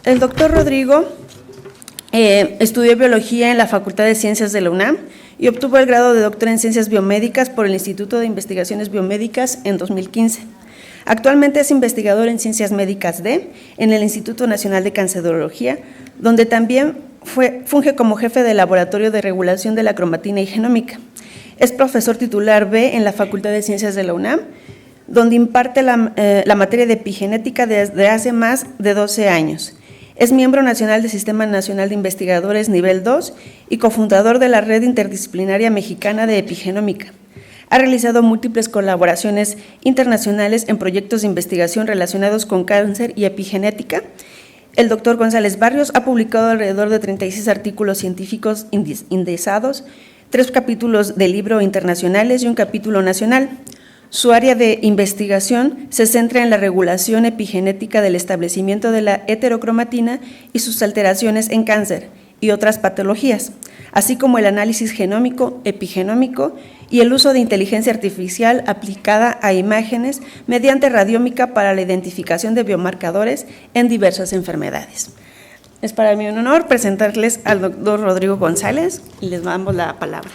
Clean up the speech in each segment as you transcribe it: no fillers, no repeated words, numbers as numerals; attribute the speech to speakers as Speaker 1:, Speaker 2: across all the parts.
Speaker 1: El doctor Rodrigo estudió biología en la Facultad de Ciencias de la UNAM y obtuvo el grado de doctor en Ciencias Biomédicas por el Instituto de Investigaciones Biomédicas en 2015. Actualmente es investigador en Ciencias Médicas D en el Instituto Nacional de Cancerología, donde también funge como jefe del Laboratorio de Regulación de la Cromatina y Genómica. Es profesor titular B en la Facultad de Ciencias de la UNAM, donde imparte la materia de epigenética desde hace más de 12 años. Es miembro nacional del Sistema Nacional de Investigadores Nivel 2 y cofundador de la Red Interdisciplinaria Mexicana de Epigenómica. Ha realizado múltiples colaboraciones internacionales en proyectos de investigación relacionados con cáncer y epigenética. El doctor González Barrios ha publicado alrededor de 36 artículos científicos indexados, 3 capítulos de libro internacionales y un capítulo nacional. Su área de investigación se centra en la regulación epigenética del establecimiento de la heterocromatina y sus alteraciones en cáncer y otras patologías, así como el análisis genómico, epigenómico y el uso de inteligencia artificial aplicada a imágenes mediante radiómica para la identificación de biomarcadores en diversas enfermedades. Es para mí un honor presentarles al doctor Rodrigo González y les damos la palabra.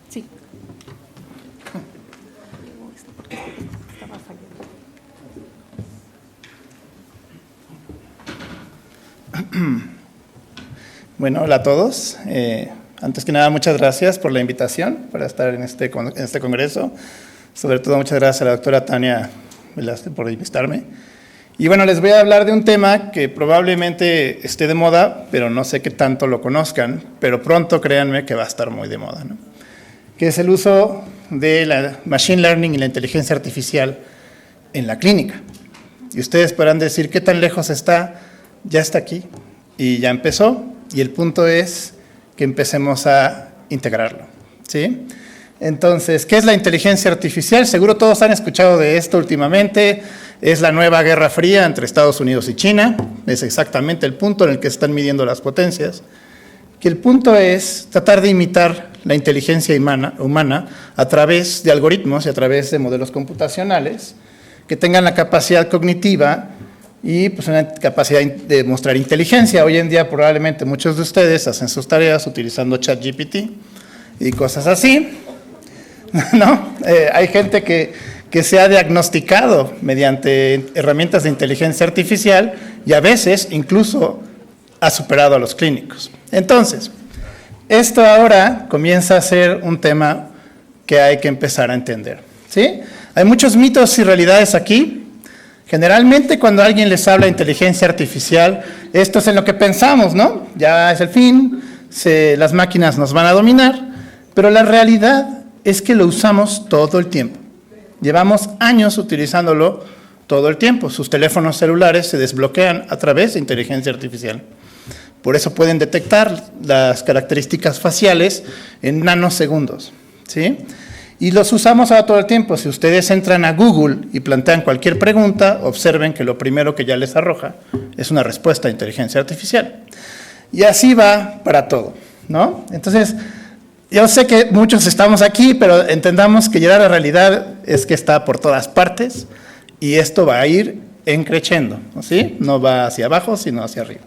Speaker 1: Sí.
Speaker 2: Bueno, hola a todos. Antes que nada, muchas gracias por la invitación para estar en este congreso. Sobre todo, muchas gracias a la doctora Tania Velázquez por invitarme. Y bueno, les voy a hablar de un tema que probablemente esté de moda, pero no sé qué tanto lo conozcan, pero pronto créanme que va a estar muy de moda, ¿no? Que es el uso de la Machine Learning y la inteligencia artificial en la clínica. Y ustedes podrán decir, ¿qué tan lejos está? Ya está aquí y ya empezó, y el punto es que empecemos a integrarlo, ¿sí? Entonces, ¿qué es la inteligencia artificial? Seguro todos han escuchado de esto últimamente. Es la nueva Guerra Fría entre Estados Unidos y China. Es exactamente el punto en el que están midiendo las potencias. Que el punto es tratar de imitar la inteligencia humana a través de algoritmos y a través de modelos computacionales que tengan la capacidad cognitiva y pues una capacidad de mostrar inteligencia. Hoy en día probablemente muchos de ustedes hacen sus tareas utilizando ChatGPT y cosas así, ¿no? Hay gente que se ha diagnosticado mediante herramientas de inteligencia artificial y a veces incluso ha superado a los clínicos. Entonces, esto ahora comienza a ser un tema que hay que empezar a entender, ¿sí? Hay muchos mitos y realidades aquí. Generalmente cuando alguien les habla de inteligencia artificial, esto es en lo que pensamos, ¿no? Ya es el fin, las máquinas nos van a dominar, pero la realidad es que lo usamos todo el tiempo. Llevamos años utilizándolo todo el tiempo. Sus teléfonos celulares se desbloquean a través de inteligencia artificial. Por eso pueden detectar las características faciales en nanosegundos, ¿sí? Y los usamos ahora todo el tiempo. Si ustedes entran a Google y plantean cualquier pregunta, observen que lo primero que ya les arroja es una respuesta de inteligencia artificial. Y así va para todo, ¿no? Entonces, yo sé que muchos estamos aquí, pero entendamos que ya la realidad es que está por todas partes y esto va a ir creciendo, ¿sí? No va hacia abajo, sino hacia arriba.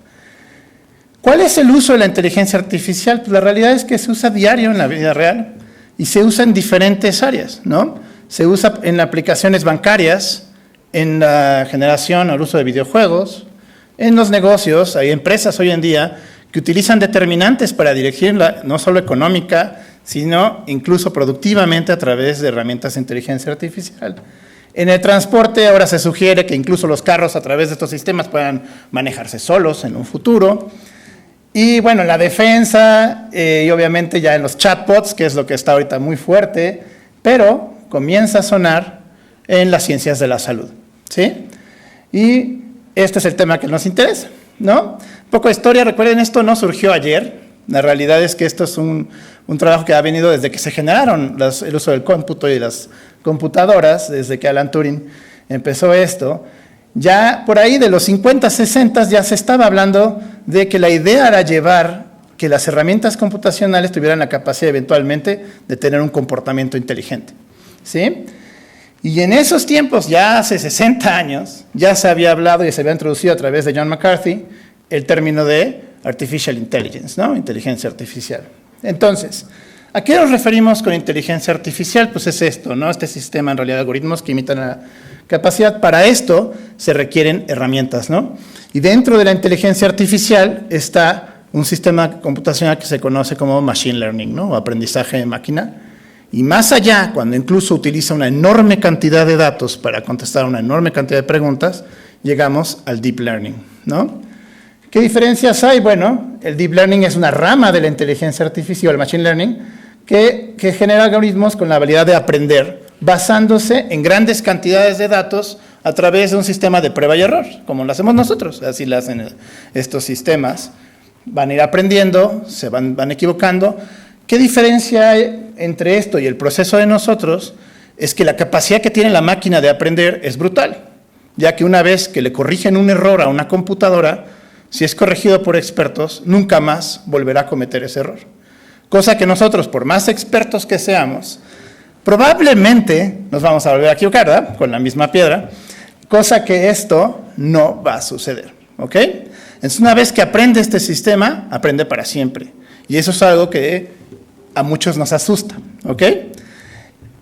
Speaker 2: ¿Cuál es el uso de la inteligencia artificial? Pues la realidad es que se usa diario en la vida real. Y se usa en diferentes áreas, ¿no? Se usa en aplicaciones bancarias, en la generación o el uso de videojuegos, en los negocios. Hay empresas hoy en día que utilizan determinantes para dirigirla, no solo económica, sino incluso productivamente a través de herramientas de inteligencia artificial. En el transporte ahora se sugiere que incluso los carros a través de estos sistemas puedan manejarse solos en un futuro. Y bueno, la defensa y obviamente ya en los chatbots, que es lo que está ahorita muy fuerte, pero comienza a sonar en las ciencias de la salud, ¿sí? Y este es el tema que nos interesa, ¿no? Un poco de historia, recuerden, esto no surgió ayer. La realidad es que esto es un trabajo que ha venido desde que se generaron el uso del cómputo y las computadoras, desde que Alan Turing empezó esto. Ya por ahí de los 50, 60 ya se estaba hablando de que la idea era llevar que las herramientas computacionales tuvieran la capacidad eventualmente de tener un comportamiento inteligente, ¿sí? Y en esos tiempos, ya hace 60 años, ya se había hablado y se había introducido a través de John McCarthy el término de Artificial Intelligence, ¿no? Inteligencia artificial. Entonces, ¿a qué nos referimos con inteligencia artificial? Pues es esto, ¿no? Este sistema, en realidad, de algoritmos que imitan la capacidad. Para esto se requieren herramientas, ¿no? Y dentro de la inteligencia artificial está un sistema computacional que se conoce como Machine Learning, ¿no? O aprendizaje de máquina. Y más allá, cuando incluso utiliza una enorme cantidad de datos para contestar una enorme cantidad de preguntas, llegamos al Deep Learning, ¿no? ¿Qué diferencias hay? Bueno, el Deep Learning es una rama de la inteligencia artificial, el Machine Learning, que genera algoritmos con la habilidad de aprender, basándose en grandes cantidades de datos a través de un sistema de prueba y error, como lo hacemos nosotros, así lo hacen estos sistemas. Van a ir aprendiendo, se van equivocando. ¿Qué diferencia hay entre esto y el proceso de nosotros? Es que la capacidad que tiene la máquina de aprender es brutal, ya que una vez que le corrigen un error a una computadora, si es corregido por expertos, nunca más volverá a cometer ese error. Cosa que nosotros, por más expertos que seamos, probablemente nos vamos a volver a equivocar, ¿verdad? Con la misma piedra, cosa que esto no va a suceder, ¿ok? Entonces, una vez que aprende este sistema, aprende para siempre. Y eso es algo que a muchos nos asusta, ¿ok?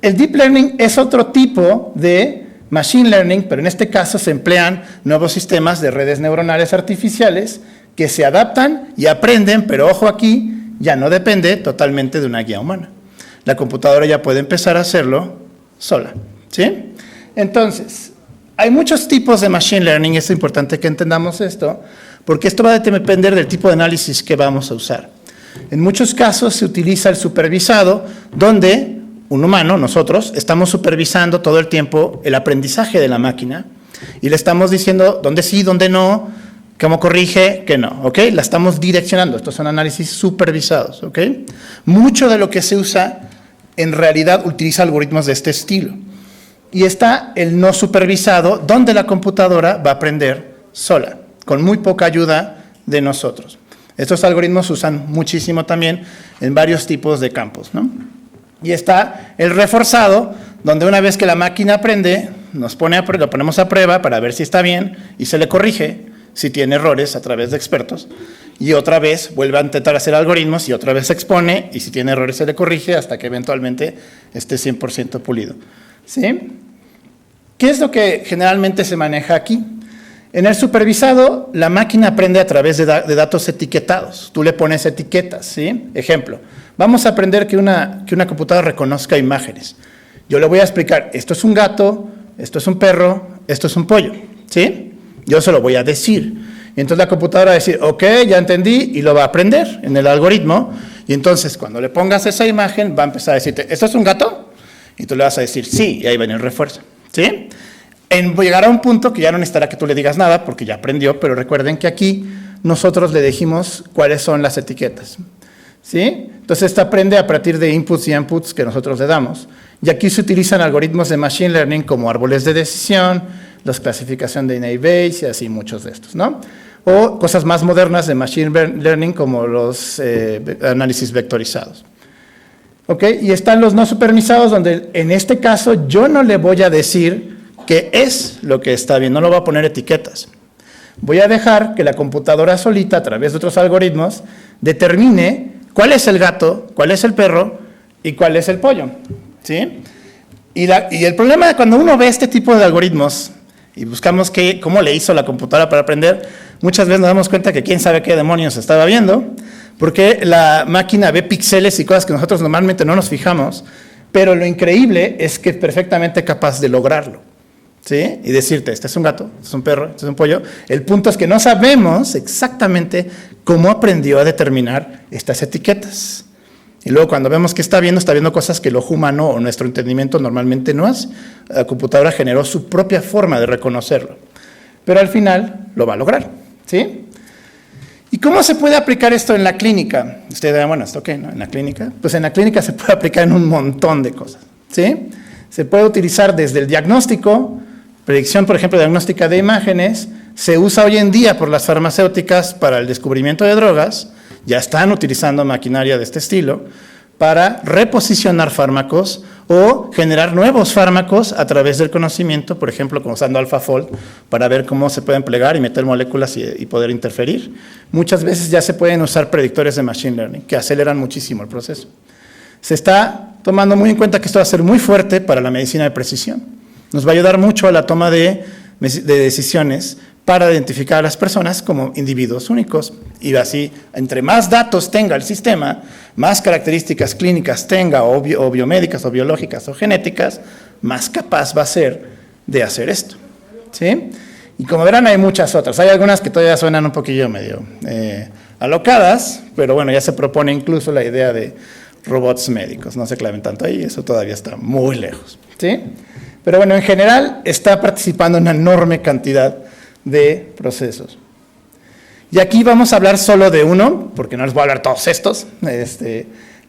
Speaker 2: El Deep Learning es otro tipo de Machine Learning, pero en este caso se emplean nuevos sistemas de redes neuronales artificiales que se adaptan y aprenden, pero ojo aquí, ya no depende totalmente de una guía humana. La computadora ya puede empezar a hacerlo sola, ¿sí? Entonces, hay muchos tipos de Machine Learning, es importante que entendamos esto, porque esto va a depender del tipo de análisis que vamos a usar. En muchos casos se utiliza el supervisado, donde un humano, nosotros, estamos supervisando todo el tiempo el aprendizaje de la máquina y le estamos diciendo dónde sí, dónde no, cómo corrige, qué no, ¿ok? La estamos direccionando, estos son análisis supervisados, ¿ok? Mucho de lo que se usa, en realidad, utiliza algoritmos de este estilo. Y está el no supervisado, donde la computadora va a aprender sola, con muy poca ayuda de nosotros. Estos algoritmos se usan muchísimo también en varios tipos de campos, ¿no? Y está el reforzado, donde una vez que la máquina aprende, lo ponemos a prueba para ver si está bien y se le corrige si tiene errores a través de expertos. Y otra vez vuelve a intentar hacer algoritmos y otra vez se expone y si tiene errores se le corrige hasta que eventualmente esté 100% pulido, ¿sí? ¿Qué es lo que generalmente se maneja aquí? En el supervisado, la máquina aprende a través de datos etiquetados. Tú le pones etiquetas, ¿sí? Ejemplo, vamos a aprender que una computadora reconozca imágenes. Yo le voy a explicar, esto es un gato, esto es un perro, esto es un pollo, ¿sí? Yo se lo voy a decir. Y entonces la computadora va a decir, ok, ya entendí, y lo va a aprender en el algoritmo. Y entonces, cuando le pongas esa imagen, va a empezar a decirte, ¿esto es un gato? Y tú le vas a decir, sí, y ahí viene el refuerzo, ¿sí? Llegará a un punto que ya no necesitará que tú le digas nada porque ya aprendió, pero recuerden que aquí nosotros le dijimos cuáles son las etiquetas, ¿sí? Entonces, esta aprende a partir de inputs y outputs que nosotros le damos. Y aquí se utilizan algoritmos de Machine Learning como árboles de decisión, la clasificación de Innate Bayes y así muchos de estos, ¿no? O cosas más modernas de Machine Learning como los análisis vectorizados. ¿Ok? Y están los no supervisados donde en este caso yo no le voy a decir qué es lo que está bien, no lo voy a poner etiquetas. Voy a dejar que la computadora solita, a través de otros algoritmos, determine cuál es el gato, cuál es el perro y cuál es el pollo, ¿sí? Y el problema de cuando uno ve este tipo de algoritmos y buscamos cómo le hizo la computadora para aprender, muchas veces nos damos cuenta que quién sabe qué demonios estaba viendo, porque la máquina ve píxeles y cosas que nosotros normalmente no nos fijamos, pero lo increíble es que es perfectamente capaz de lograrlo, ¿sí? Y decirte, este es un gato, este es un perro, este es un pollo. El punto es que no sabemos exactamente cómo aprendió a determinar estas etiquetas. Y luego cuando vemos que está viendo cosas que el ojo humano o nuestro entendimiento normalmente no hace. La computadora generó su propia forma de reconocerlo. Pero al final lo va a lograr, ¿sí? ¿Y cómo se puede aplicar esto en la clínica? Ustedes dirán, bueno, ¿esto qué, no? ¿En la clínica? Pues en la clínica se puede aplicar en un montón de cosas, ¿sí? Se puede utilizar desde el diagnóstico, predicción, por ejemplo, diagnóstica de imágenes, se usa hoy en día por las farmacéuticas para el descubrimiento de drogas, ya están utilizando maquinaria de este estilo, para reposicionar fármacos o generar nuevos fármacos a través del conocimiento, por ejemplo, como usando AlphaFold, para ver cómo se pueden plegar y meter moléculas y poder interferir. Muchas veces ya se pueden usar predictores de Machine Learning, que aceleran muchísimo el proceso. Se está tomando muy en cuenta que esto va a ser muy fuerte para la medicina de precisión. Nos va a ayudar mucho a la toma de decisiones para identificar a las personas como individuos únicos. Y así, entre más datos tenga el sistema, más características clínicas tenga, o biomédicas, o biológicas, o genéticas, más capaz va a ser de hacer esto. ¿Sí? Y como verán, hay muchas otras. Hay algunas que todavía suenan un poquillo medio alocadas, pero bueno, ya se propone incluso la idea de robots médicos. No se claven tanto ahí, eso todavía está muy lejos. ¿Sí? Pero bueno, en general está participando en una enorme cantidad de procesos. Y aquí vamos a hablar solo de uno, porque no les voy a hablar todos estos. Les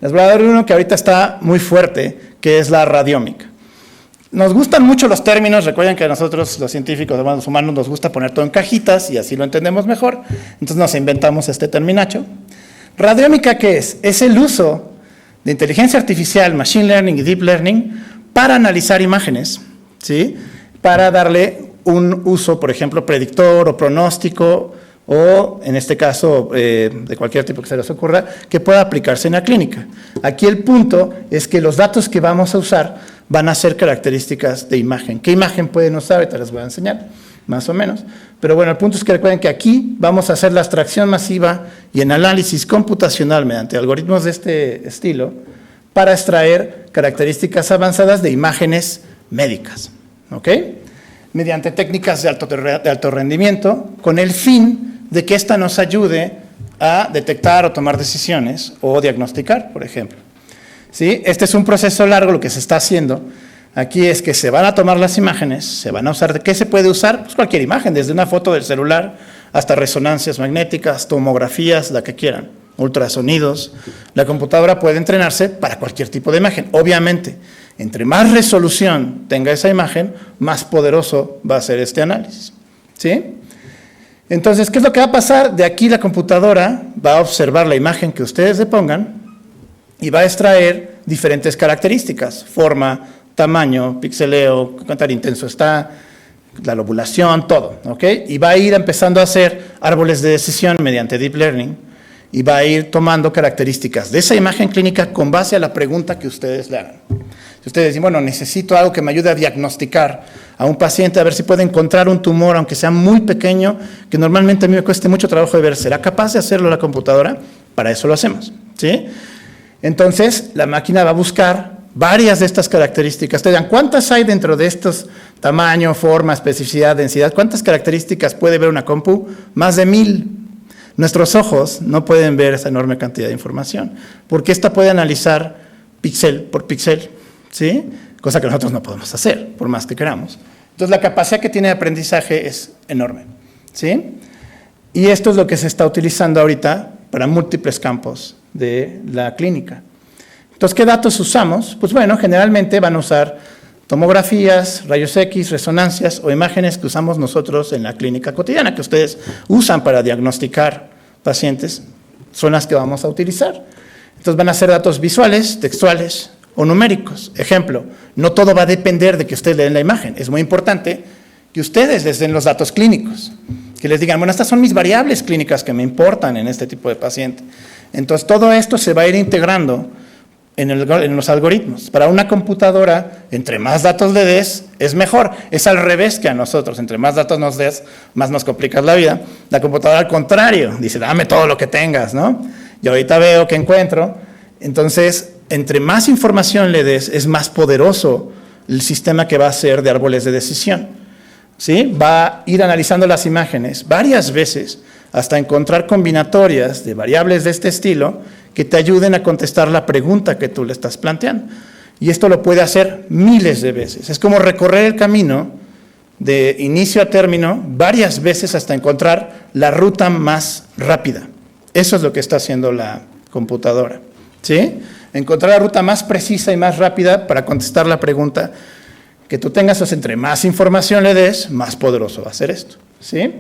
Speaker 2: voy a dar uno que ahorita está muy fuerte, que es la radiómica. Nos gustan mucho los términos, recuerden que a nosotros los científicos, los humanos, nos gusta poner todo en cajitas y así lo entendemos mejor. Entonces nos inventamos este terminacho. Radiómica, ¿qué es? Es el uso de inteligencia artificial, machine learning y deep learning para analizar imágenes, ¿sí? Para darle un uso, por ejemplo, predictor o pronóstico, o en este caso, de cualquier tipo que se les ocurra, que pueda aplicarse en la clínica. Aquí el punto es que los datos que vamos a usar van a ser características de imagen. ¿Qué imagen pueden usar? Ahorita les voy a enseñar, más o menos. Pero bueno, el punto es que recuerden que aquí vamos a hacer la abstracción masiva y el análisis computacional mediante algoritmos de este estilo para extraer características avanzadas de imágenes médicas, ¿ok? Mediante técnicas de alto rendimiento, con el fin de que ésta nos ayude a detectar o tomar decisiones o diagnosticar, por ejemplo. ¿Sí? Este es un proceso largo, lo que se está haciendo aquí es que se van a tomar las imágenes, se van a usar, ¿de qué se puede usar? Pues cualquier imagen, desde una foto del celular hasta resonancias magnéticas, tomografías, la que quieran, ultrasonidos. La computadora puede entrenarse para cualquier tipo de imagen. Obviamente, entre más resolución tenga esa imagen, más poderoso va a ser este análisis. ¿Sí? Entonces, ¿qué es lo que va a pasar? De aquí la computadora va a observar la imagen que ustedes le pongan y va a extraer diferentes características, forma, tamaño, pixeleo, qué tan intenso está, la lobulación, todo, ¿ok? Y va a ir empezando a hacer árboles de decisión mediante Deep Learning y va a ir tomando características de esa imagen clínica con base a la pregunta que ustedes le hagan. Si ustedes dicen, bueno, necesito algo que me ayude a diagnosticar a un paciente, a ver si puede encontrar un tumor, aunque sea muy pequeño, que normalmente a mí me cueste mucho trabajo de ver, ¿será capaz de hacerlo la computadora? Para eso lo hacemos, ¿sí? Entonces, la máquina va a buscar varias de estas características. Te dirán, ¿cuántas hay dentro de estos? Tamaño, forma, especificidad, densidad. ¿Cuántas características puede ver una compu? Más de 1000. Nuestros ojos no pueden ver esa enorme cantidad de información, porque esta puede analizar píxel por píxel, ¿sí? Cosa que nosotros no podemos hacer, por más que queramos. Entonces, la capacidad que tiene de aprendizaje es enorme, ¿sí? Y esto es lo que se está utilizando ahorita para múltiples campos de la clínica. Entonces, ¿qué datos usamos? Pues bueno, generalmente van a usar tomografías, rayos X, resonancias o imágenes que usamos nosotros en la clínica cotidiana, que ustedes usan para diagnosticar pacientes, son las que vamos a utilizar. Entonces, van a ser datos visuales, textuales o numéricos. Ejemplo, no todo va a depender de que ustedes leen la imagen. Es muy importante que ustedes les den los datos clínicos, que les digan, bueno, estas son mis variables clínicas que me importan en este tipo de paciente. Entonces, todo esto se va a ir integrando en los algoritmos. Para una computadora, entre más datos le des, es mejor. Es al revés que a nosotros. Entre más datos nos des, más nos complicas la vida. La computadora, al contrario, dice, dame todo lo que tengas, ¿no? Y ahorita veo que encuentro. Entonces, entre más información le des, es más poderoso el sistema que va a hacer de árboles de decisión. ¿Sí? Va a ir analizando las imágenes varias veces hasta encontrar combinatorias de variables de este estilo que te ayuden a contestar la pregunta que tú le estás planteando. Y esto lo puede hacer miles de veces. Es como recorrer el camino de inicio a término varias veces hasta encontrar la ruta más rápida. Eso es lo que está haciendo la computadora, ¿sí? Encontrar la ruta más precisa y más rápida para contestar la pregunta que tú tengas. Pues entre más información le des, más poderoso va a ser esto, ¿sí?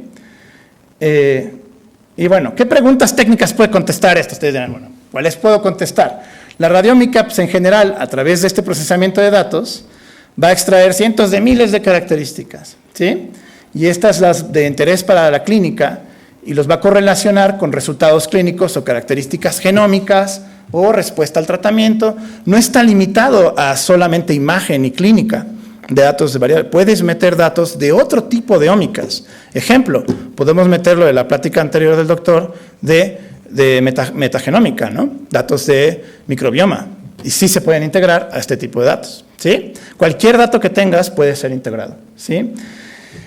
Speaker 2: Y bueno, ¿qué preguntas técnicas puede contestar esto? Ustedes dirán, bueno, ¿cuáles puedo contestar? La radiómica, pues, en general, a través de este procesamiento de datos, va a extraer cientos de miles de características, ¿sí? Y estas las de interés para la clínica, y los va a correlacionar con resultados clínicos o características genómicas o respuesta al tratamiento. No está limitado a solamente imagen y clínica de datos de variables. Puedes meter datos de otro tipo de ómicas. Ejemplo, podemos meterlo de la plática anterior del doctor de metagenómica, ¿no? Datos de microbioma. Y sí se pueden integrar a este tipo de datos, ¿sí? Cualquier dato que tengas puede ser integrado, ¿sí?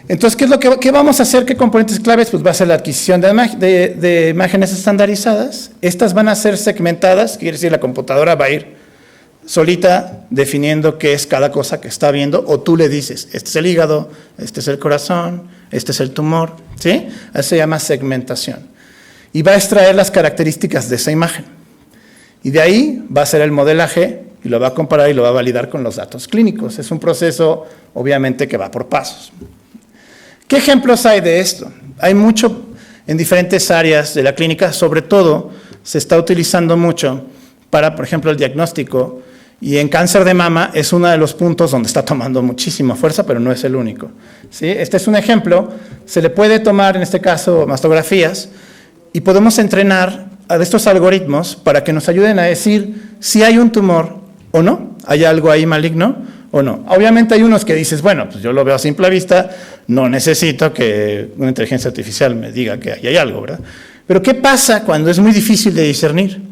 Speaker 2: Entonces, ¿qué vamos a hacer? ¿Qué componentes claves? Pues va a ser la adquisición de imágenes estandarizadas. Estas van a ser segmentadas, quiere decir la computadora va a ir solita definiendo qué es cada cosa que está viendo, o tú le dices, este es el hígado, este es el corazón, este es el tumor, ¿sí? Eso se llama segmentación. Y va a extraer las características de esa imagen. Y de ahí va a hacer el modelaje y lo va a comparar y lo va a validar con los datos clínicos. Es un proceso, obviamente, que va por pasos. ¿Qué ejemplos hay de esto? Hay mucho en diferentes áreas de la clínica, sobre todo se está utilizando mucho para, por ejemplo, el diagnóstico, y en cáncer de mama es uno de los puntos donde está tomando muchísima fuerza, pero no es el único, ¿sí? Este es un ejemplo, se le puede tomar, en este caso, mastografías, y podemos entrenar a estos algoritmos para que nos ayuden a decir si hay un tumor o no, hay algo ahí maligno o no. Obviamente hay unos que dices, bueno, pues yo lo veo a simple vista, no necesito que una inteligencia artificial me diga que ahí hay algo, ¿verdad? Pero ¿qué pasa cuando es muy difícil de discernir?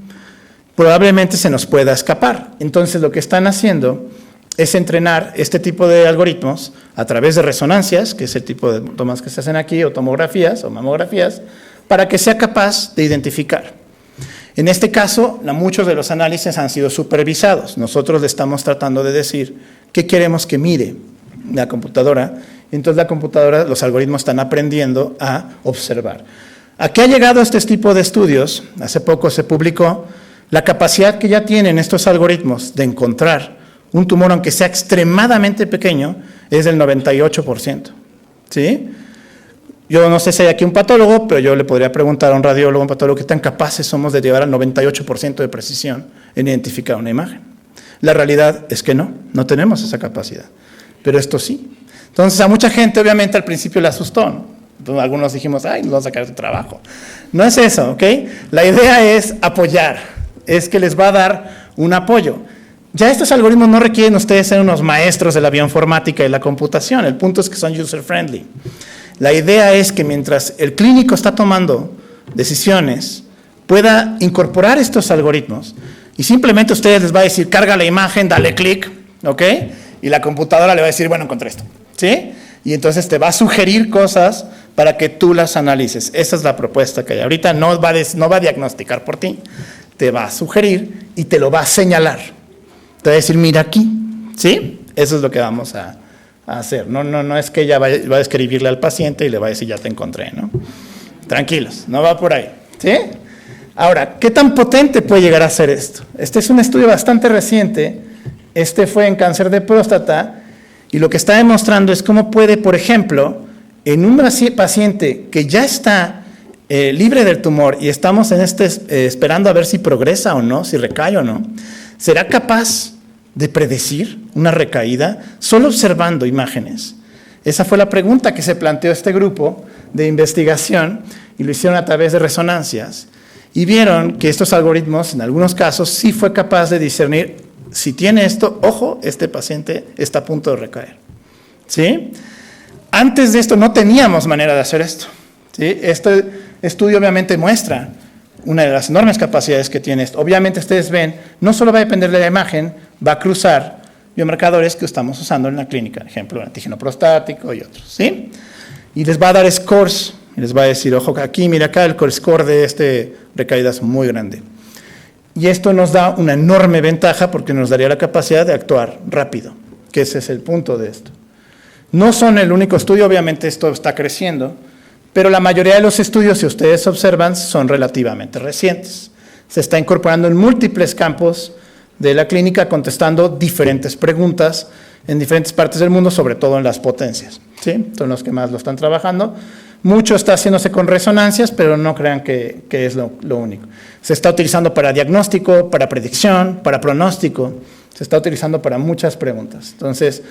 Speaker 2: Probablemente se nos pueda escapar. Entonces lo que están haciendo es entrenar este tipo de algoritmos a través de resonancias, que es el tipo de tomas que se hacen aquí, o tomografías o mamografías, para que sea capaz de identificar. En este caso, muchos de los análisis han sido supervisados. Nosotros le estamos tratando de decir qué queremos que mire la computadora. Entonces la computadora, los algoritmos están aprendiendo a observar. ¿A qué ha llegado este tipo de estudios? Hace poco se publicó la capacidad que ya tienen estos algoritmos de encontrar un tumor, aunque sea extremadamente pequeño, es del 98%. ¿Sí? Yo no sé si hay aquí un patólogo, pero yo le podría preguntar a un radiólogo, un patólogo, qué tan capaces somos de llegar al 98% de precisión en identificar una imagen. La realidad es que no tenemos esa capacidad, pero esto sí. Entonces a mucha gente obviamente al principio le asustó, ¿no? Entonces, algunos dijimos, ay, nos vamos a sacar de trabajo. No es eso, ¿ok? La idea es apoyar, es que les va a dar un apoyo. Ya estos algoritmos no requieren ustedes ser unos maestros de la bioinformática y la computación, el punto es que son user-friendly. La idea es que mientras el clínico está tomando decisiones, pueda incorporar estos algoritmos y simplemente ustedes les va a decir, carga la imagen, dale clic, ¿ok? Y la computadora le va a decir, bueno, encontré esto, ¿sí? Y entonces te va a sugerir cosas para que tú las analices. Esa es la propuesta que hay. Ahorita no va a diagnosticar por ti, te va a sugerir y te lo va a señalar. Te va a decir, mira aquí, ¿sí? Eso es lo que vamos a hacer. No es que ella va a escribirle al paciente y le va a decir, ya te encontré, ¿no? Tranquilos, no va por ahí, ¿sí? Ahora, ¿qué tan potente puede llegar a ser esto? Este es un estudio bastante reciente, este fue en cáncer de próstata, y lo que está demostrando es cómo puede, por ejemplo, en un paciente que ya está libre del tumor y estamos esperando a ver si progresa o no, si recae o no, será capaz de predecir una recaída solo observando imágenes. Esa fue la pregunta que se planteó este grupo de investigación y lo hicieron a través de resonancias y vieron que estos algoritmos en algunos casos sí fue capaz de discernir si tiene esto, ojo, este paciente está a punto de recaer. ¿Sí? Antes de esto no teníamos manera de hacer esto. ¿Sí? Este estudio obviamente muestra una de las enormes capacidades que tiene esto. Obviamente ustedes ven, no solo va a depender de la imagen, va a cruzar biomarcadores que estamos usando en la clínica, por ejemplo, el antígeno prostático y otros, ¿sí? Y les va a dar scores, y les va a decir, ojo, aquí, mira acá, el score de este recaída es muy grande. Y esto nos da una enorme ventaja porque nos daría la capacidad de actuar rápido, que ese es el punto de esto. No son el único estudio, obviamente esto está creciendo, pero la mayoría de los estudios, si ustedes observan, son relativamente recientes. Se está incorporando en múltiples campos de la clínica, contestando diferentes preguntas en diferentes partes del mundo, sobre todo en las potencias, ¿sí? Son los que más lo están trabajando, Mucho está haciéndose con resonancias, pero no crean que es lo único. Se está utilizando para diagnóstico, para predicción, para pronóstico, se está utilizando para muchas preguntas. Entonces,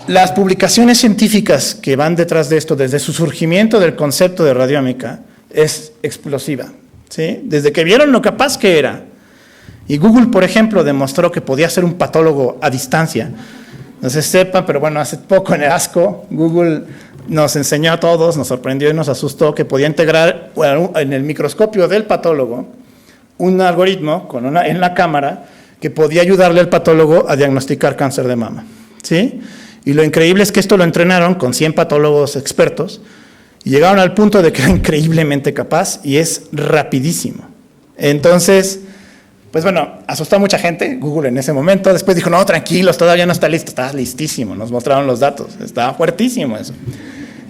Speaker 2: las publicaciones científicas que van detrás de esto, desde su surgimiento del concepto de radiomica, es explosiva, ¿sí? Desde que vieron lo capaz que era. Y Google, por ejemplo, demostró que podía ser un patólogo a distancia. No se sepan, pero bueno, hace poco en el ASCO, Google nos enseñó a todos, nos sorprendió y nos asustó que podía integrar en el microscopio del patólogo un algoritmo en la cámara que podía ayudarle al patólogo a diagnosticar cáncer de mama, ¿sí? Y lo increíble es que esto lo entrenaron con 100 patólogos expertos y llegaron al punto de que era increíblemente capaz y es rapidísimo. Entonces, pues bueno, asustó a mucha gente, Google en ese momento. Después dijo, no, tranquilos, todavía no está listo. Estaba listísimo, nos mostraron los datos, estaba fuertísimo eso.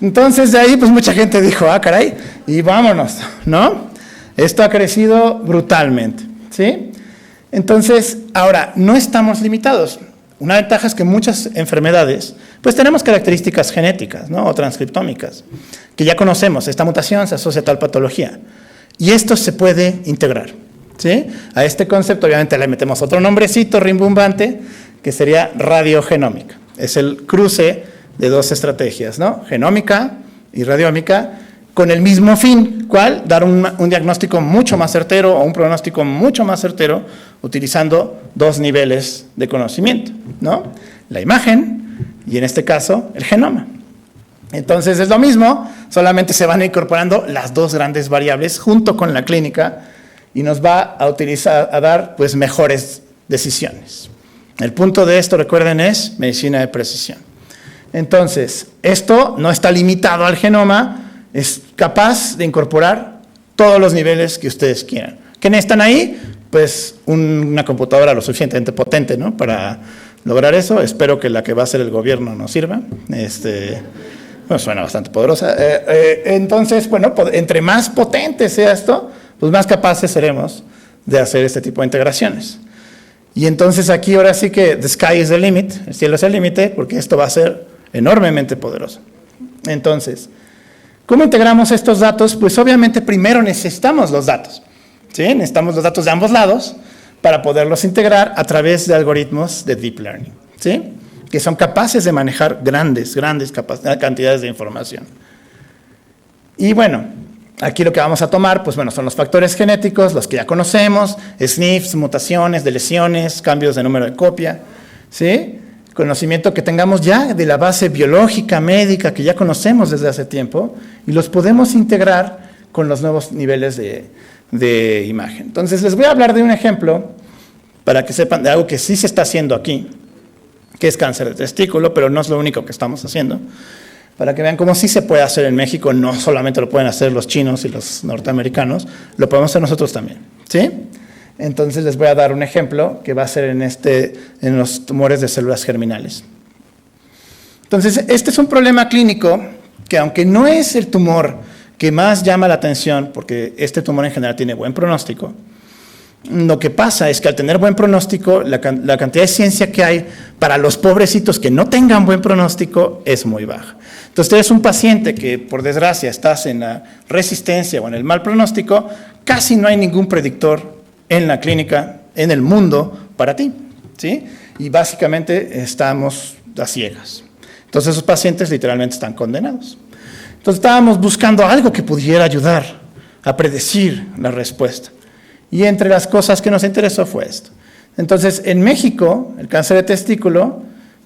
Speaker 2: Entonces de ahí, pues mucha gente dijo, caray, y vámonos, ¿no? Esto ha crecido brutalmente, ¿sí? Entonces, ahora, no estamos limitados. Una ventaja es que muchas enfermedades, pues tenemos características genéticas, ¿no? O transcriptómicas, que ya conocemos. Esta mutación se asocia a tal patología. Y esto se puede integrar, ¿sí? A este concepto, obviamente, le metemos otro nombrecito rimbombante, que sería radiogenómica. Es el cruce de dos estrategias, ¿no? Genómica y radiómica, con el mismo fin, ¿cuál? Dar un diagnóstico mucho más certero o un pronóstico mucho más certero, utilizando dos niveles de conocimiento, ¿no? La imagen y, en este caso, el genoma. Entonces, es lo mismo, solamente se van incorporando las dos grandes variables junto con la clínica y nos va a dar, pues, mejores decisiones. El punto de esto, recuerden, es medicina de precisión. Entonces, esto no está limitado al genoma, es capaz de incorporar todos los niveles que ustedes quieran. ¿Qué necesitan ahí? Pues una computadora lo suficientemente potente, ¿no? Para lograr eso. Espero que la que va a hacer el gobierno nos sirva. Bueno, suena bastante poderosa. Entonces, bueno, entre más potente sea esto, pues más capaces seremos de hacer este tipo de integraciones. Y entonces aquí ahora sí que the sky is the limit, el cielo es el límite, porque esto va a ser enormemente poderoso. Entonces, ¿cómo integramos estos datos? Pues obviamente primero necesitamos los datos, ¿sí? Necesitamos los datos de ambos lados para poderlos integrar a través de algoritmos de deep learning, ¿sí? Que son capaces de manejar grandes cantidades de información. Y bueno, aquí lo que vamos a tomar, pues bueno, son los factores genéticos, los que ya conocemos, SNPs, mutaciones, deleciones, cambios de número de copia, ¿sí? Conocimiento que tengamos ya de la base biológica, médica, que ya conocemos desde hace tiempo, y los podemos integrar con los nuevos niveles de imagen. Entonces, les voy a hablar de un ejemplo para que sepan de algo que sí se está haciendo aquí, que es cáncer de testículo, pero no es lo único que estamos haciendo. Para que vean cómo sí se puede hacer en México, no solamente lo pueden hacer los chinos y los norteamericanos, lo podemos hacer nosotros también, ¿sí? Entonces les voy a dar un ejemplo que va a ser en los tumores de células germinales. Entonces, este es un problema clínico que, aunque no es el tumor que más llama la atención, porque este tumor en general tiene buen pronóstico, lo que pasa es que al tener buen pronóstico, la cantidad de ciencia que hay para los pobrecitos que no tengan buen pronóstico es muy baja. Entonces, eres un paciente que, por desgracia, estás en la resistencia o en el mal pronóstico, casi no hay ningún predictor en la clínica, en el mundo, para ti, ¿sí? Y básicamente estamos a ciegas. Entonces, esos pacientes literalmente están condenados. Entonces, estábamos buscando algo que pudiera ayudar a predecir la respuesta. Y entre las cosas que nos interesó fue esto. Entonces, en México, el cáncer de testículo,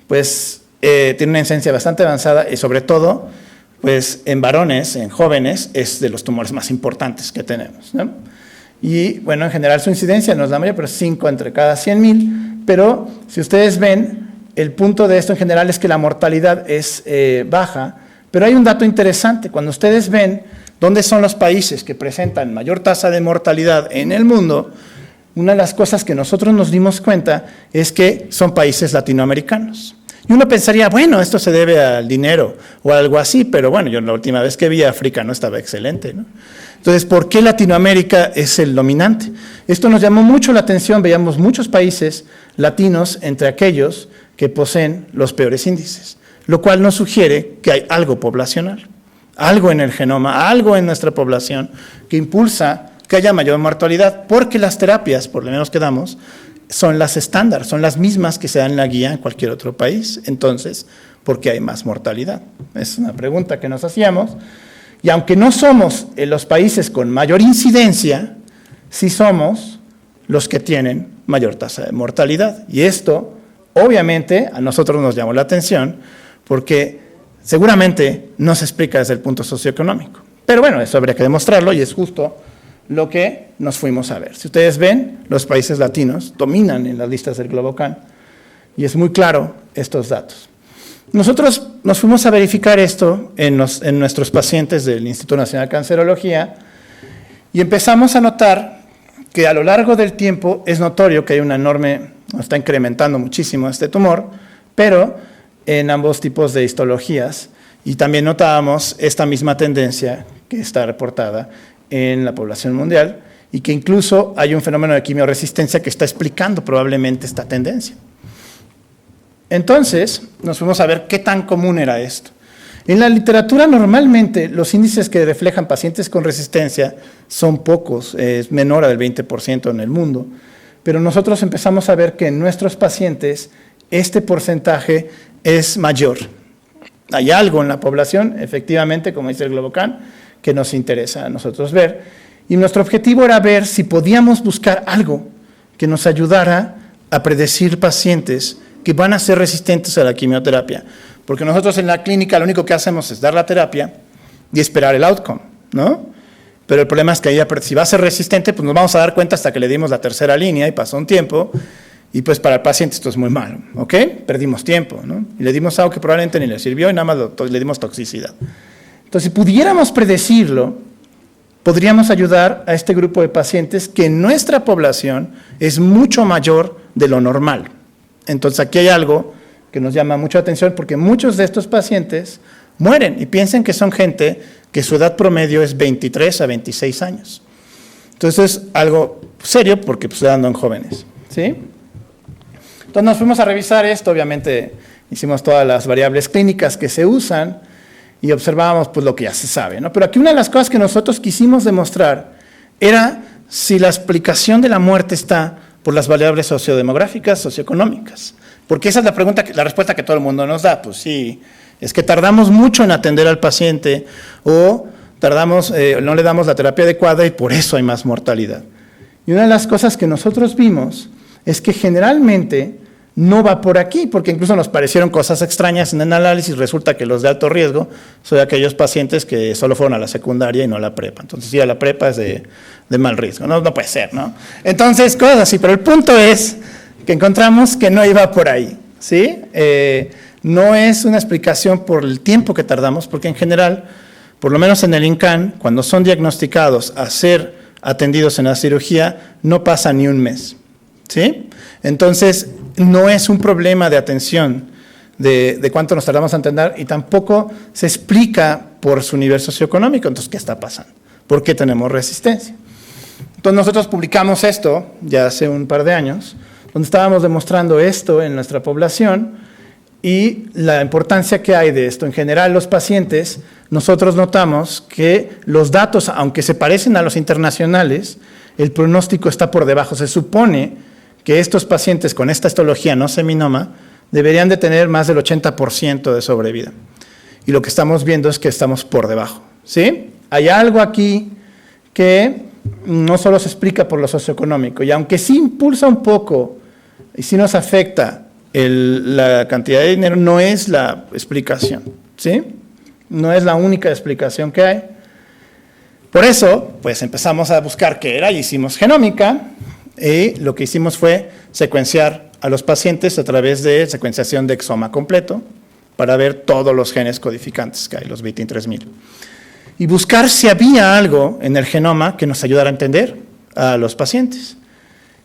Speaker 2: pues, tiene una incidencia bastante avanzada y sobre todo, pues, en varones, en jóvenes, es de los tumores más importantes que tenemos, ¿no? Y, bueno, en general su incidencia no es la mayor, pero 5 entre cada 100,000. Pero, si ustedes ven, el punto de esto en general es que la mortalidad es baja. Pero hay un dato interesante. Cuando ustedes ven dónde son los países que presentan mayor tasa de mortalidad en el mundo, una de las cosas que nosotros nos dimos cuenta es que son países latinoamericanos. Y uno pensaría, bueno, esto se debe al dinero o algo así, pero bueno, yo la última vez que vi a África no estaba excelente, ¿no? Entonces, ¿por qué Latinoamérica es el dominante? Esto nos llamó mucho la atención, veíamos muchos países latinos entre aquellos que poseen los peores índices, lo cual nos sugiere que hay algo poblacional, algo en el genoma, algo en nuestra población que impulsa que haya mayor mortalidad, porque las terapias, por lo menos que damos, son las estándar, son las mismas que se dan en la guía en cualquier otro país. Entonces, ¿por qué hay más mortalidad? Es una pregunta que nos hacíamos. Y aunque no somos los países con mayor incidencia, sí somos los que tienen mayor tasa de mortalidad. Y esto, obviamente, a nosotros nos llamó la atención, porque seguramente no se explica desde el punto socioeconómico. Pero bueno, eso habría que demostrarlo y es justo lo que nos fuimos a ver. Si ustedes ven, los países latinos dominan en las listas del Globocan y es muy claro estos datos. Nosotros nos fuimos a verificar esto en nuestros pacientes del Instituto Nacional de Cancerología y empezamos a notar que a lo largo del tiempo es notorio que hay una enorme, está incrementando muchísimo este tumor, pero en ambos tipos de histologías, y también notábamos esta misma tendencia que está reportada en la población mundial y que incluso hay un fenómeno de quimiorresistencia que está explicando probablemente esta tendencia. Entonces, nos fuimos a ver qué tan común era esto. En la literatura normalmente los índices que reflejan pacientes con resistencia son pocos, es menor al 20% en el mundo, pero nosotros empezamos a ver que en nuestros pacientes este porcentaje es mayor. Hay algo en la población, efectivamente, como dice el Globocan, que nos interesa a nosotros ver, y nuestro objetivo era ver si podíamos buscar algo que nos ayudara a predecir pacientes que van a ser resistentes a la quimioterapia, porque nosotros en la clínica lo único que hacemos es dar la terapia y esperar el outcome, ¿no? Pero el problema es que si va a ser resistente, pues nos vamos a dar cuenta hasta que le dimos la tercera línea y pasó un tiempo, y pues para el paciente esto es muy malo, ¿ok? Perdimos tiempo, ¿no? Y le dimos algo que probablemente ni le sirvió y nada más le dimos toxicidad. Entonces, si pudiéramos predecirlo, podríamos ayudar a este grupo de pacientes que en nuestra población es mucho mayor de lo normal. Entonces, aquí hay algo que nos llama mucho la atención porque muchos de estos pacientes mueren y piensan que son gente que su edad promedio es 23 a 26 años. Entonces, es algo serio porque pues, se dan en jóvenes, ¿sí? Entonces, nos fuimos a revisar esto, obviamente hicimos todas las variables clínicas que se usan y observábamos pues, lo que ya se sabe, ¿no? Pero aquí una de las cosas que nosotros quisimos demostrar era si la explicación de la muerte está por las variables sociodemográficas, socioeconómicas. Porque esa es la pregunta, la respuesta que todo el mundo nos da. Pues sí, es que tardamos mucho en atender al paciente o no le damos la terapia adecuada y por eso hay más mortalidad. Y una de las cosas que nosotros vimos es que generalmente no va por aquí, porque incluso nos parecieron cosas extrañas en el análisis. Resulta que los de alto riesgo son aquellos pacientes que solo fueron a la secundaria y no a la prepa. Entonces, ir a la prepa es de mal riesgo. No puede ser, ¿no? Entonces, cosas así. Pero el punto es que encontramos que no iba por ahí, ¿sí? No es una explicación por el tiempo que tardamos, porque en general, por lo menos en el INCAN, cuando son diagnosticados a ser atendidos en la cirugía, no pasa ni un mes, ¿sí? Entonces, no es un problema de atención de cuánto nos tardamos a atender y tampoco se explica por su nivel socioeconómico. Entonces, ¿qué está pasando? ¿Por qué tenemos resistencia? Entonces, nosotros publicamos esto ya hace un par de años, donde estábamos demostrando esto en nuestra población y la importancia que hay de esto. En general, los pacientes, nosotros notamos que los datos, aunque se parecen a los internacionales, el pronóstico está por debajo. Se supone que estos pacientes con esta histología no seminoma deberían de tener más del 80% de sobrevida. Y lo que estamos viendo es que estamos por debajo, ¿sí? Hay algo aquí que no solo se explica por lo socioeconómico, y aunque sí impulsa un poco y sí nos afecta la cantidad de dinero, no es la explicación, ¿sí? No es la única explicación que hay. Por eso, pues empezamos a buscar qué era y hicimos genómica. Y lo que hicimos fue secuenciar a los pacientes a través de secuenciación de exoma completo para ver todos los genes codificantes que hay, los 23,000. Y buscar si había algo en el genoma que nos ayudara a entender a los pacientes.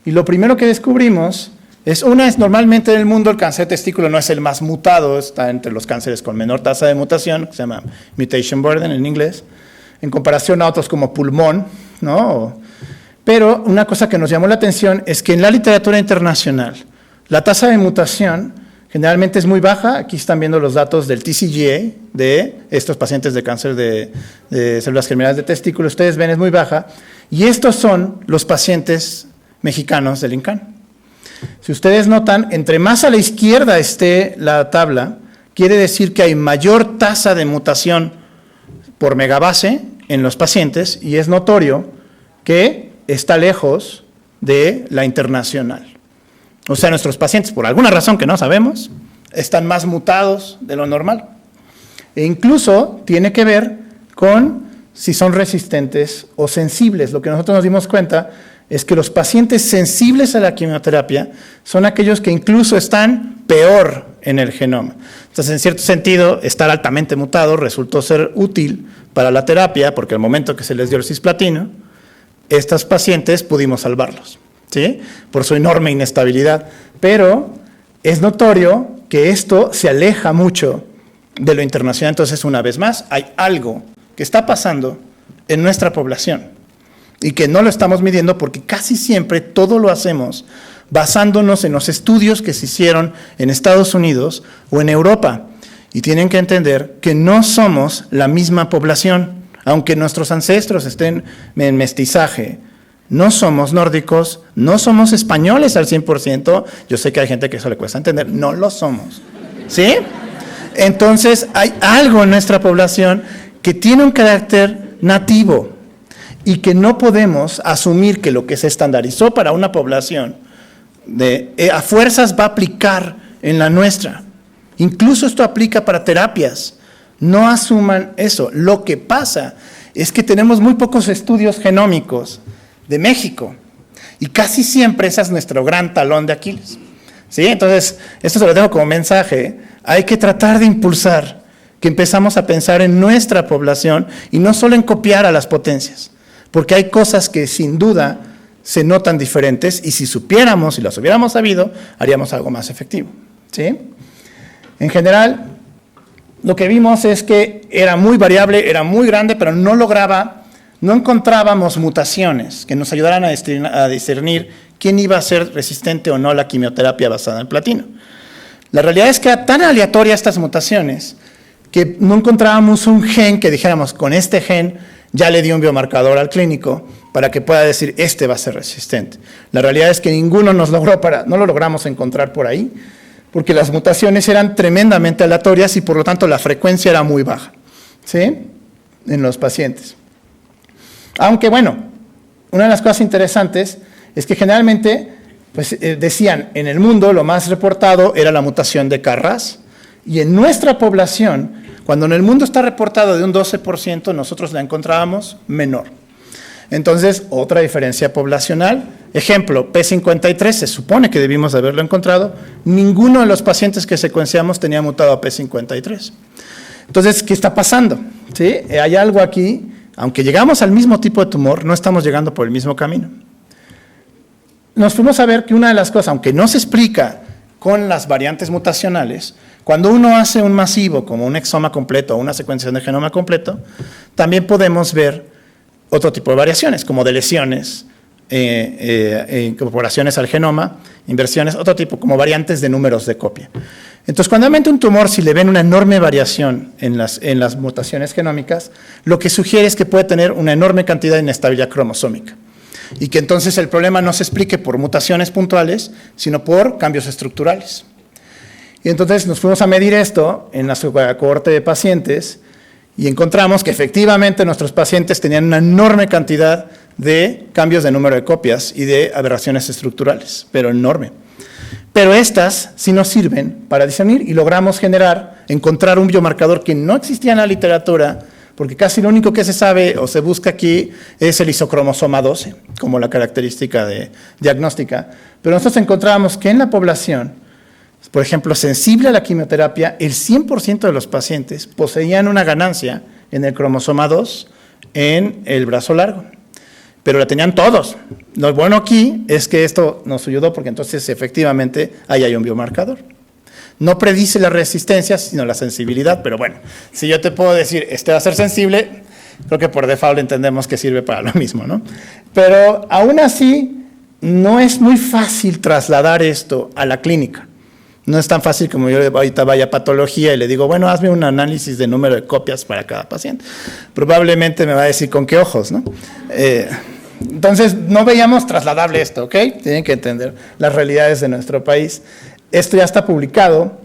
Speaker 2: Y lo primero que descubrimos es normalmente en el mundo el cáncer de testículo no es el más mutado, está entre los cánceres con menor tasa de mutación, que se llama mutation burden en inglés, en comparación a otros como pulmón, ¿no? Pero una cosa que nos llamó la atención es que en la literatura internacional la tasa de mutación generalmente es muy baja. Aquí están viendo los datos del TCGA de estos pacientes de cáncer de células germinales de testículo. Ustedes ven, es muy baja. Y estos son los pacientes mexicanos del INCAN. Si ustedes notan, entre más a la izquierda esté la tabla, quiere decir que hay mayor tasa de mutación por megabase en los pacientes y es notorio que está lejos de la internacional. O sea, nuestros pacientes, por alguna razón que no sabemos, están más mutados de lo normal. E incluso tiene que ver con si son resistentes o sensibles. Lo que nosotros nos dimos cuenta es que los pacientes sensibles a la quimioterapia son aquellos que incluso están peor en el genoma. Entonces, en cierto sentido, estar altamente mutado resultó ser útil para la terapia, porque al momento que se les dio el cisplatino, estos pacientes pudimos salvarlos, ¿sí? Por su enorme inestabilidad. Pero es notorio que esto se aleja mucho de lo internacional. Entonces, una vez más, hay algo que está pasando en nuestra población y que no lo estamos midiendo porque casi siempre todo lo hacemos basándonos en los estudios que se hicieron en Estados Unidos o en Europa. Y tienen que entender que no somos la misma población, aunque nuestros ancestros estén en mestizaje. No somos nórdicos, no somos españoles al 100%. Yo sé que hay gente que eso le cuesta entender, no lo somos, ¿sí? Entonces hay algo en nuestra población que tiene un carácter nativo y que no podemos asumir que lo que se estandarizó para una población a fuerzas va a aplicar en la nuestra. Incluso esto aplica para terapias. No asuman eso. Lo que pasa es que tenemos muy pocos estudios genómicos de México y casi siempre ese es nuestro gran talón de Aquiles, ¿sí? Entonces, esto se lo dejo como mensaje. Hay que tratar de impulsar que empezamos a pensar en nuestra población y no solo en copiar a las potencias, porque hay cosas que sin duda se notan diferentes y si supiéramos, si las hubiéramos sabido, haríamos algo más efectivo, ¿sí? En general, lo que vimos es que era muy variable, era muy grande, pero no encontrábamos mutaciones que nos ayudaran a discernir quién iba a ser resistente o no a la quimioterapia basada en platino. La realidad es que era tan aleatoria estas mutaciones que no encontrábamos un gen que dijéramos, con este gen ya le di un biomarcador al clínico para que pueda decir, este va a ser resistente. La realidad es que ninguno no lo logramos encontrar por ahí, porque las mutaciones eran tremendamente aleatorias y por lo tanto la frecuencia era muy baja, ¿sí? En los pacientes. Aunque bueno, una de las cosas interesantes es que generalmente pues, decían, en el mundo lo más reportado era la mutación de KRAS, y en nuestra población, cuando en el mundo está reportado de un 12%, nosotros la encontrábamos menor. Entonces, otra diferencia poblacional. Ejemplo, P53, se supone que debimos de haberlo encontrado. Ninguno de los pacientes que secuenciamos tenía mutado a P53. Entonces, ¿qué está pasando? ¿Sí? Hay algo aquí, aunque llegamos al mismo tipo de tumor, no estamos llegando por el mismo camino. Nos fuimos a ver que una de las cosas, aunque no se explica con las variantes mutacionales, cuando uno hace un masivo, como un exoma completo o una secuenciación de genoma completo, también podemos ver otro tipo de variaciones, como de lesiones, incorporaciones al genoma, inversiones, otro tipo, como variantes de números de copia. Entonces, cuando aumenta un tumor, si le ven una enorme variación en las mutaciones genómicas, lo que sugiere es que puede tener una enorme cantidad de inestabilidad cromosómica. Y que entonces el problema no se explique por mutaciones puntuales, sino por cambios estructurales. Y entonces nos fuimos a medir esto en la cohorte de pacientes y encontramos que efectivamente nuestros pacientes tenían una enorme cantidad de cambios de número de copias y de aberraciones estructurales, pero enorme. Pero estas sí nos sirven para discernir y logramos encontrar un biomarcador que no existía en la literatura, porque casi lo único que se sabe o se busca aquí es el isocromosoma 12, como la característica diagnóstica. Pero nosotros encontramos que en la población, por ejemplo, sensible a la quimioterapia, el 100% de los pacientes poseían una ganancia en el cromosoma 2 en el brazo largo, pero la tenían todos. Lo bueno aquí es que esto nos ayudó porque entonces efectivamente ahí hay un biomarcador. No predice la resistencia, sino la sensibilidad, pero bueno, si yo te puedo decir, este va a ser sensible, creo que por default entendemos que sirve para lo mismo, ¿no? Pero aún así, no es muy fácil trasladar esto a la clínica. No es tan fácil como yo ahorita vaya a patología y le digo, bueno, hazme un análisis de número de copias para cada paciente. Probablemente me va a decir con qué ojos, ¿no? Entonces, no veíamos trasladable esto, ¿ok? Tienen que entender las realidades de nuestro país. Esto ya está publicado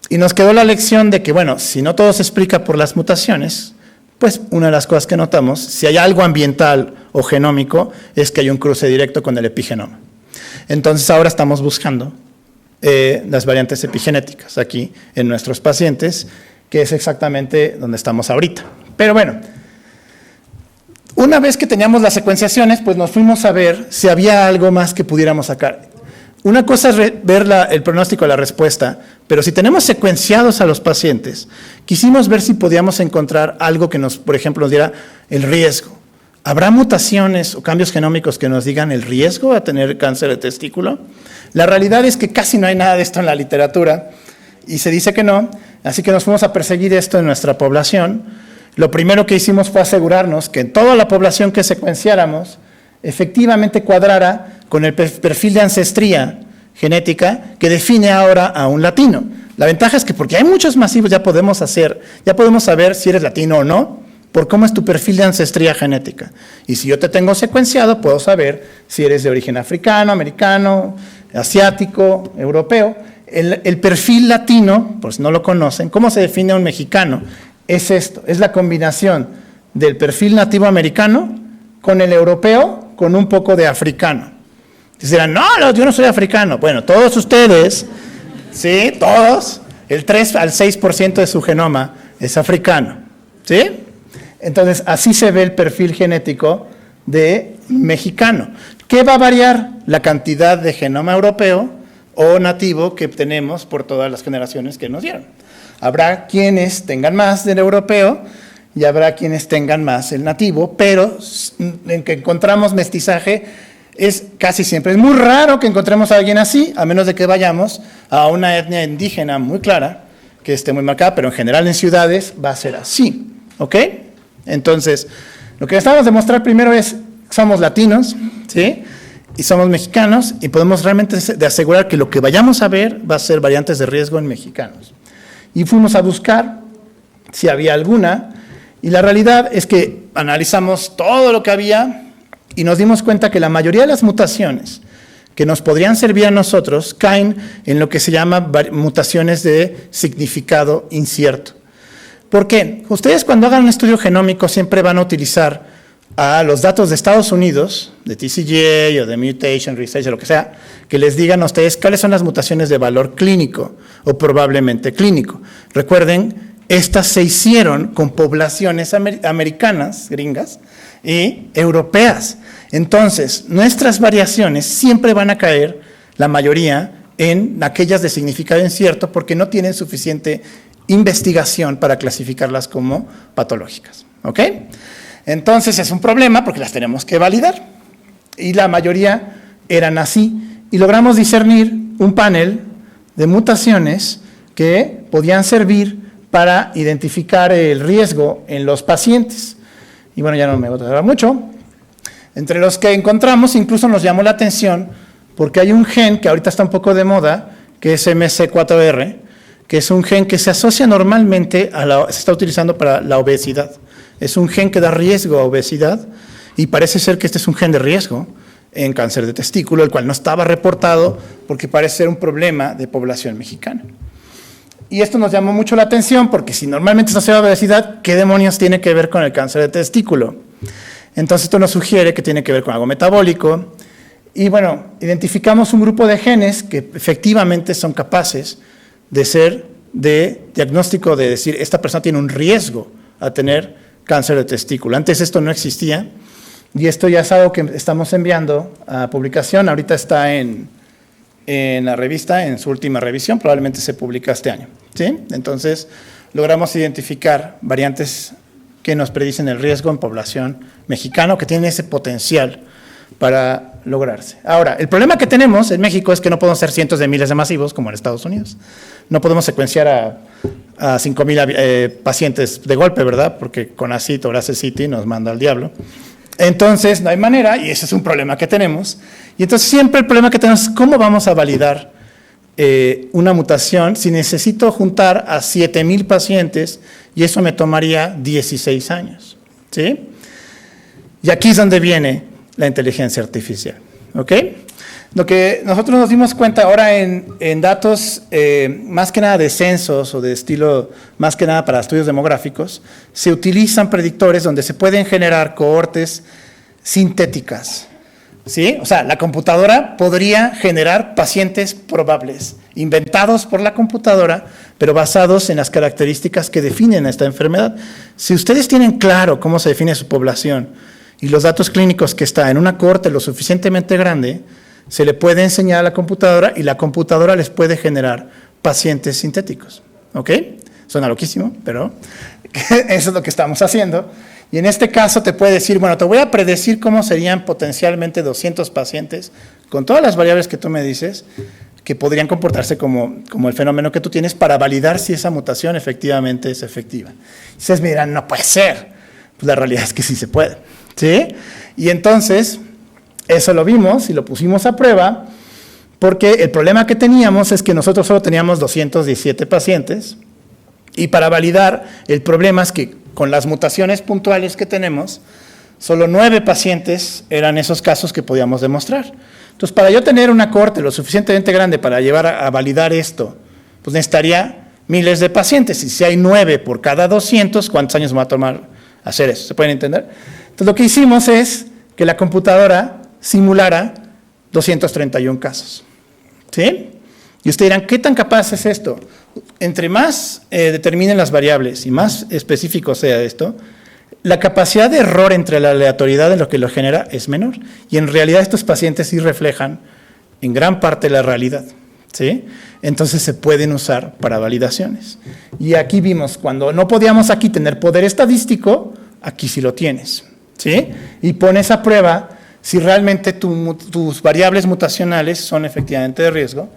Speaker 2: y nos quedó la lección de que, bueno, si no todo se explica por las mutaciones, pues una de las cosas que notamos, si hay algo ambiental o genómico, es que hay un cruce directo con el epigenoma. Entonces, ahora estamos buscando las variantes epigenéticas aquí en nuestros pacientes, que es exactamente donde estamos ahorita. Pero bueno, una vez que teníamos las secuenciaciones, pues nos fuimos a ver si había algo más que pudiéramos sacar. Una cosa es ver el pronóstico de la respuesta, pero si tenemos secuenciados a los pacientes, quisimos ver si podíamos encontrar algo que nos, por ejemplo, nos diera el riesgo. ¿Habrá mutaciones o cambios genómicos que nos digan el riesgo a tener cáncer de testículo? La realidad es que casi no hay nada de esto en la literatura y se dice que no, así que nos fuimos a perseguir esto en nuestra población. Lo primero que hicimos fue asegurarnos que en toda la población que secuenciáramos efectivamente cuadrara con el perfil de ancestría genética que define ahora a un latino. La ventaja es que porque hay muchos masivos ya podemos saber si eres latino o no, por cómo es tu perfil de ancestría genética. Y si yo te tengo secuenciado, puedo saber si eres de origen africano, americano, asiático, europeo. El perfil latino, por si no lo conocen, ¿cómo se define a un mexicano? Es esto, es la combinación del perfil nativo americano con el europeo, con un poco de africano. Dirán, no, yo no soy africano. Bueno, todos ustedes, sí, todos, el 3 al 6% de su genoma es africano, ¿sí? Entonces, así se ve el perfil genético de mexicano. ¿Qué va a variar? La cantidad de genoma europeo o nativo que tenemos por todas las generaciones que nos dieron. Habrá quienes tengan más del europeo y habrá quienes tengan más el nativo, pero en que encontramos mestizaje es casi siempre. Es muy raro que encontremos a alguien así, a menos de que vayamos a una etnia indígena muy clara, que esté muy marcada, pero en general en ciudades va a ser así, ¿ok? Entonces, lo que estamos a demostrar primero es que somos latinos, ¿sí? Y somos mexicanos y podemos realmente asegurar que lo que vayamos a ver va a ser variantes de riesgo en mexicanos. Y fuimos a buscar si había alguna, y la realidad es que analizamos todo lo que había y nos dimos cuenta que la mayoría de las mutaciones que nos podrían servir a nosotros caen en lo que se llama mutaciones de significado incierto. ¿Por qué? Ustedes cuando hagan un estudio genómico siempre van a utilizar los datos de Estados Unidos, de TCGA o de Mutation Research o lo que sea, que les digan a ustedes cuáles son las mutaciones de valor clínico o probablemente clínico. Recuerden, estas se hicieron con poblaciones americanas, gringas, y europeas. Entonces, nuestras variaciones siempre van a caer, la mayoría, en aquellas de significado incierto porque no tienen suficiente investigación para clasificarlas como patológicas, ¿ok? Entonces es un problema porque las tenemos que validar y la mayoría eran así y logramos discernir un panel de mutaciones que podían servir para identificar el riesgo en los pacientes. Y bueno, ya no me voy a tardar mucho. Entre los que encontramos incluso nos llamó la atención porque hay un gen que ahorita está un poco de moda, que es MC4R, que es un gen que se asocia normalmente se está utilizando para la obesidad. Es un gen que da riesgo a obesidad y parece ser que este es un gen de riesgo en cáncer de testículo, el cual no estaba reportado porque parece ser un problema de población mexicana. Y esto nos llamó mucho la atención porque si normalmente se asocia a obesidad, ¿qué demonios tiene que ver con el cáncer de testículo? Entonces esto nos sugiere que tiene que ver con algo metabólico y bueno, identificamos un grupo de genes que efectivamente son capaces de ser de diagnóstico de decir esta persona tiene un riesgo a tener cáncer de testículo. Antes esto no existía y esto ya es algo que estamos enviando a publicación. Ahorita está en la revista, en su última revisión, probablemente se publica este año, ¿sí? Entonces logramos identificar variantes que nos predicen el riesgo en población mexicana, que tienen ese potencial para lograrse. Ahora, el problema que tenemos en México es que no podemos hacer cientos de miles de masivos como en Estados Unidos. No podemos secuenciar a 5,000 pacientes de golpe, ¿verdad? Porque con ACIT o City nos manda al diablo. Entonces, no hay manera, y ese es un problema que tenemos. Y entonces siempre el problema que tenemos es cómo vamos a validar una mutación si necesito juntar a 7,000 pacientes y eso me tomaría 16 años, ¿sí? Y aquí es donde viene la inteligencia artificial, ¿ok? Lo que nosotros nos dimos cuenta ahora en datos más que nada de censos o de estilo, más que nada para estudios demográficos, se utilizan predictores donde se pueden generar cohortes sintéticas, ¿sí? O sea, la computadora podría generar pacientes probables, inventados por la computadora, pero basados en las características que definen esta enfermedad. Si ustedes tienen claro cómo se define su población y los datos clínicos que está en una cohorte lo suficientemente grande, se le puede enseñar a la computadora y la computadora les puede generar pacientes sintéticos, ¿ok? Suena loquísimo, pero eso es lo que estamos haciendo. Y en este caso te puede decir, bueno, te voy a predecir cómo serían potencialmente 200 pacientes con todas las variables que tú me dices que podrían comportarse como el fenómeno que tú tienes para validar si esa mutación efectivamente es efectiva. Y ustedes me dirán, no puede ser. Pues la realidad es que sí se puede, ¿sí? Y entonces, eso lo vimos y lo pusimos a prueba porque el problema que teníamos es que nosotros solo teníamos 217 pacientes y para validar el problema es que con las mutaciones puntuales que tenemos, solo 9 pacientes eran esos casos que podíamos demostrar. Entonces, para yo tener una cohorte lo suficientemente grande para llevar a validar esto, pues necesitaría miles de pacientes. Y si hay 9 por cada 200, ¿cuántos años me va a tomar hacer eso? ¿Se pueden entender? Entonces, lo que hicimos es que la computadora simulara 231 casos, ¿sí? Y ustedes dirán, ¿qué tan capaz es esto? Entre más determinen las variables y más específico sea esto, la capacidad de error entre la aleatoriedad de lo que lo genera es menor. Y en realidad estos pacientes sí reflejan en gran parte la realidad, ¿sí? Entonces se pueden usar para validaciones. Y aquí vimos, cuando no podíamos aquí tener poder estadístico, aquí sí lo tienes, ¿sí? Y pones a prueba si realmente tus variables mutacionales son efectivamente de riesgo.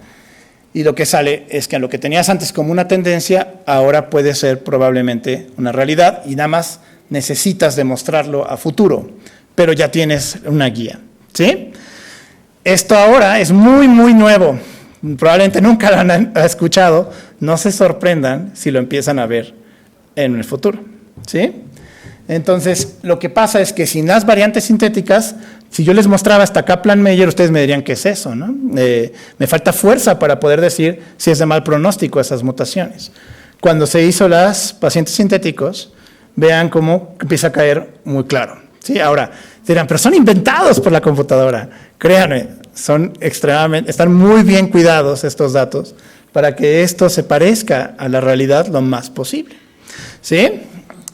Speaker 2: Y lo que sale es que lo que tenías antes como una tendencia, ahora puede ser probablemente una realidad y nada más necesitas demostrarlo a futuro, pero ya tienes una guía, ¿sí? Esto ahora es muy, muy nuevo. Probablemente nunca lo han escuchado. No se sorprendan si lo empiezan a ver en el futuro, ¿sí? Entonces, lo que pasa es que sin las variantes sintéticas, si yo les mostraba hasta Kaplan-Meier, ustedes me dirían, ¿qué es eso? ¿No? Me falta fuerza para poder decir si es de mal pronóstico esas mutaciones. Cuando se hizo las pacientes sintéticos, vean cómo empieza a caer muy claro, ¿sí? Ahora, dirán, pero son inventados por la computadora. Créanme, están muy bien cuidados estos datos para que esto se parezca a la realidad lo más posible, ¿sí?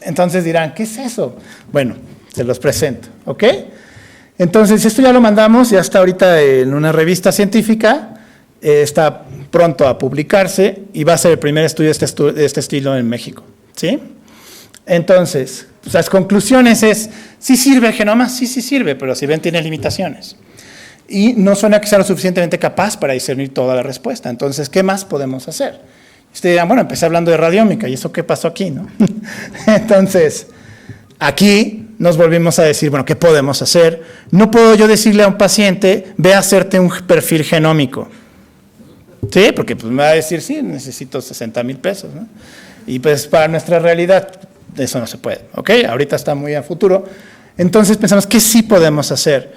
Speaker 2: Entonces dirán, ¿qué es eso? Bueno, se los presento, ¿ok? Entonces, esto ya lo mandamos, ya está ahorita en una revista científica, está pronto a publicarse y va a ser el primer estudio de este estilo en México, ¿sí? Entonces, pues las conclusiones es, ¿sí sirve el genoma? Sí, sí sirve, pero si ven, tiene limitaciones. Y no suena que sea lo suficientemente capaz para discernir toda la respuesta. Entonces, ¿qué más podemos hacer? Ustedes dirán, bueno, empecé hablando de radiómica, ¿y eso qué pasó aquí, no? Entonces, aquí nos volvimos a decir, bueno, ¿qué podemos hacer? No puedo yo decirle a un paciente, ve a hacerte un perfil genómico. ¿Sí? Porque pues, me va a decir, sí, necesito 60,000 pesos, ¿no? Y pues para nuestra realidad, eso no se puede, ¿ok? Ahorita está muy a futuro. Entonces pensamos, ¿qué sí podemos hacer?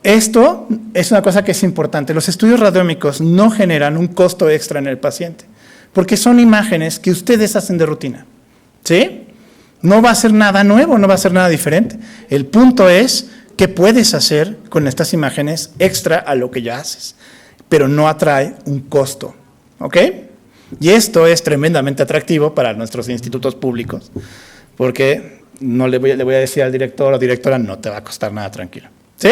Speaker 2: Esto es una cosa que es importante. Los estudios radiómicos no generan un costo extra en el paciente, porque son imágenes que ustedes hacen de rutina, ¿sí? No va a ser nada nuevo, no va a ser nada diferente. El punto es, ¿qué puedes hacer con estas imágenes extra a lo que ya haces? Pero no atrae un costo, ¿ok? Y esto es tremendamente atractivo para nuestros institutos públicos, porque no le voy a decir al director o directora, no te va a costar nada, tranquilo, ¿sí?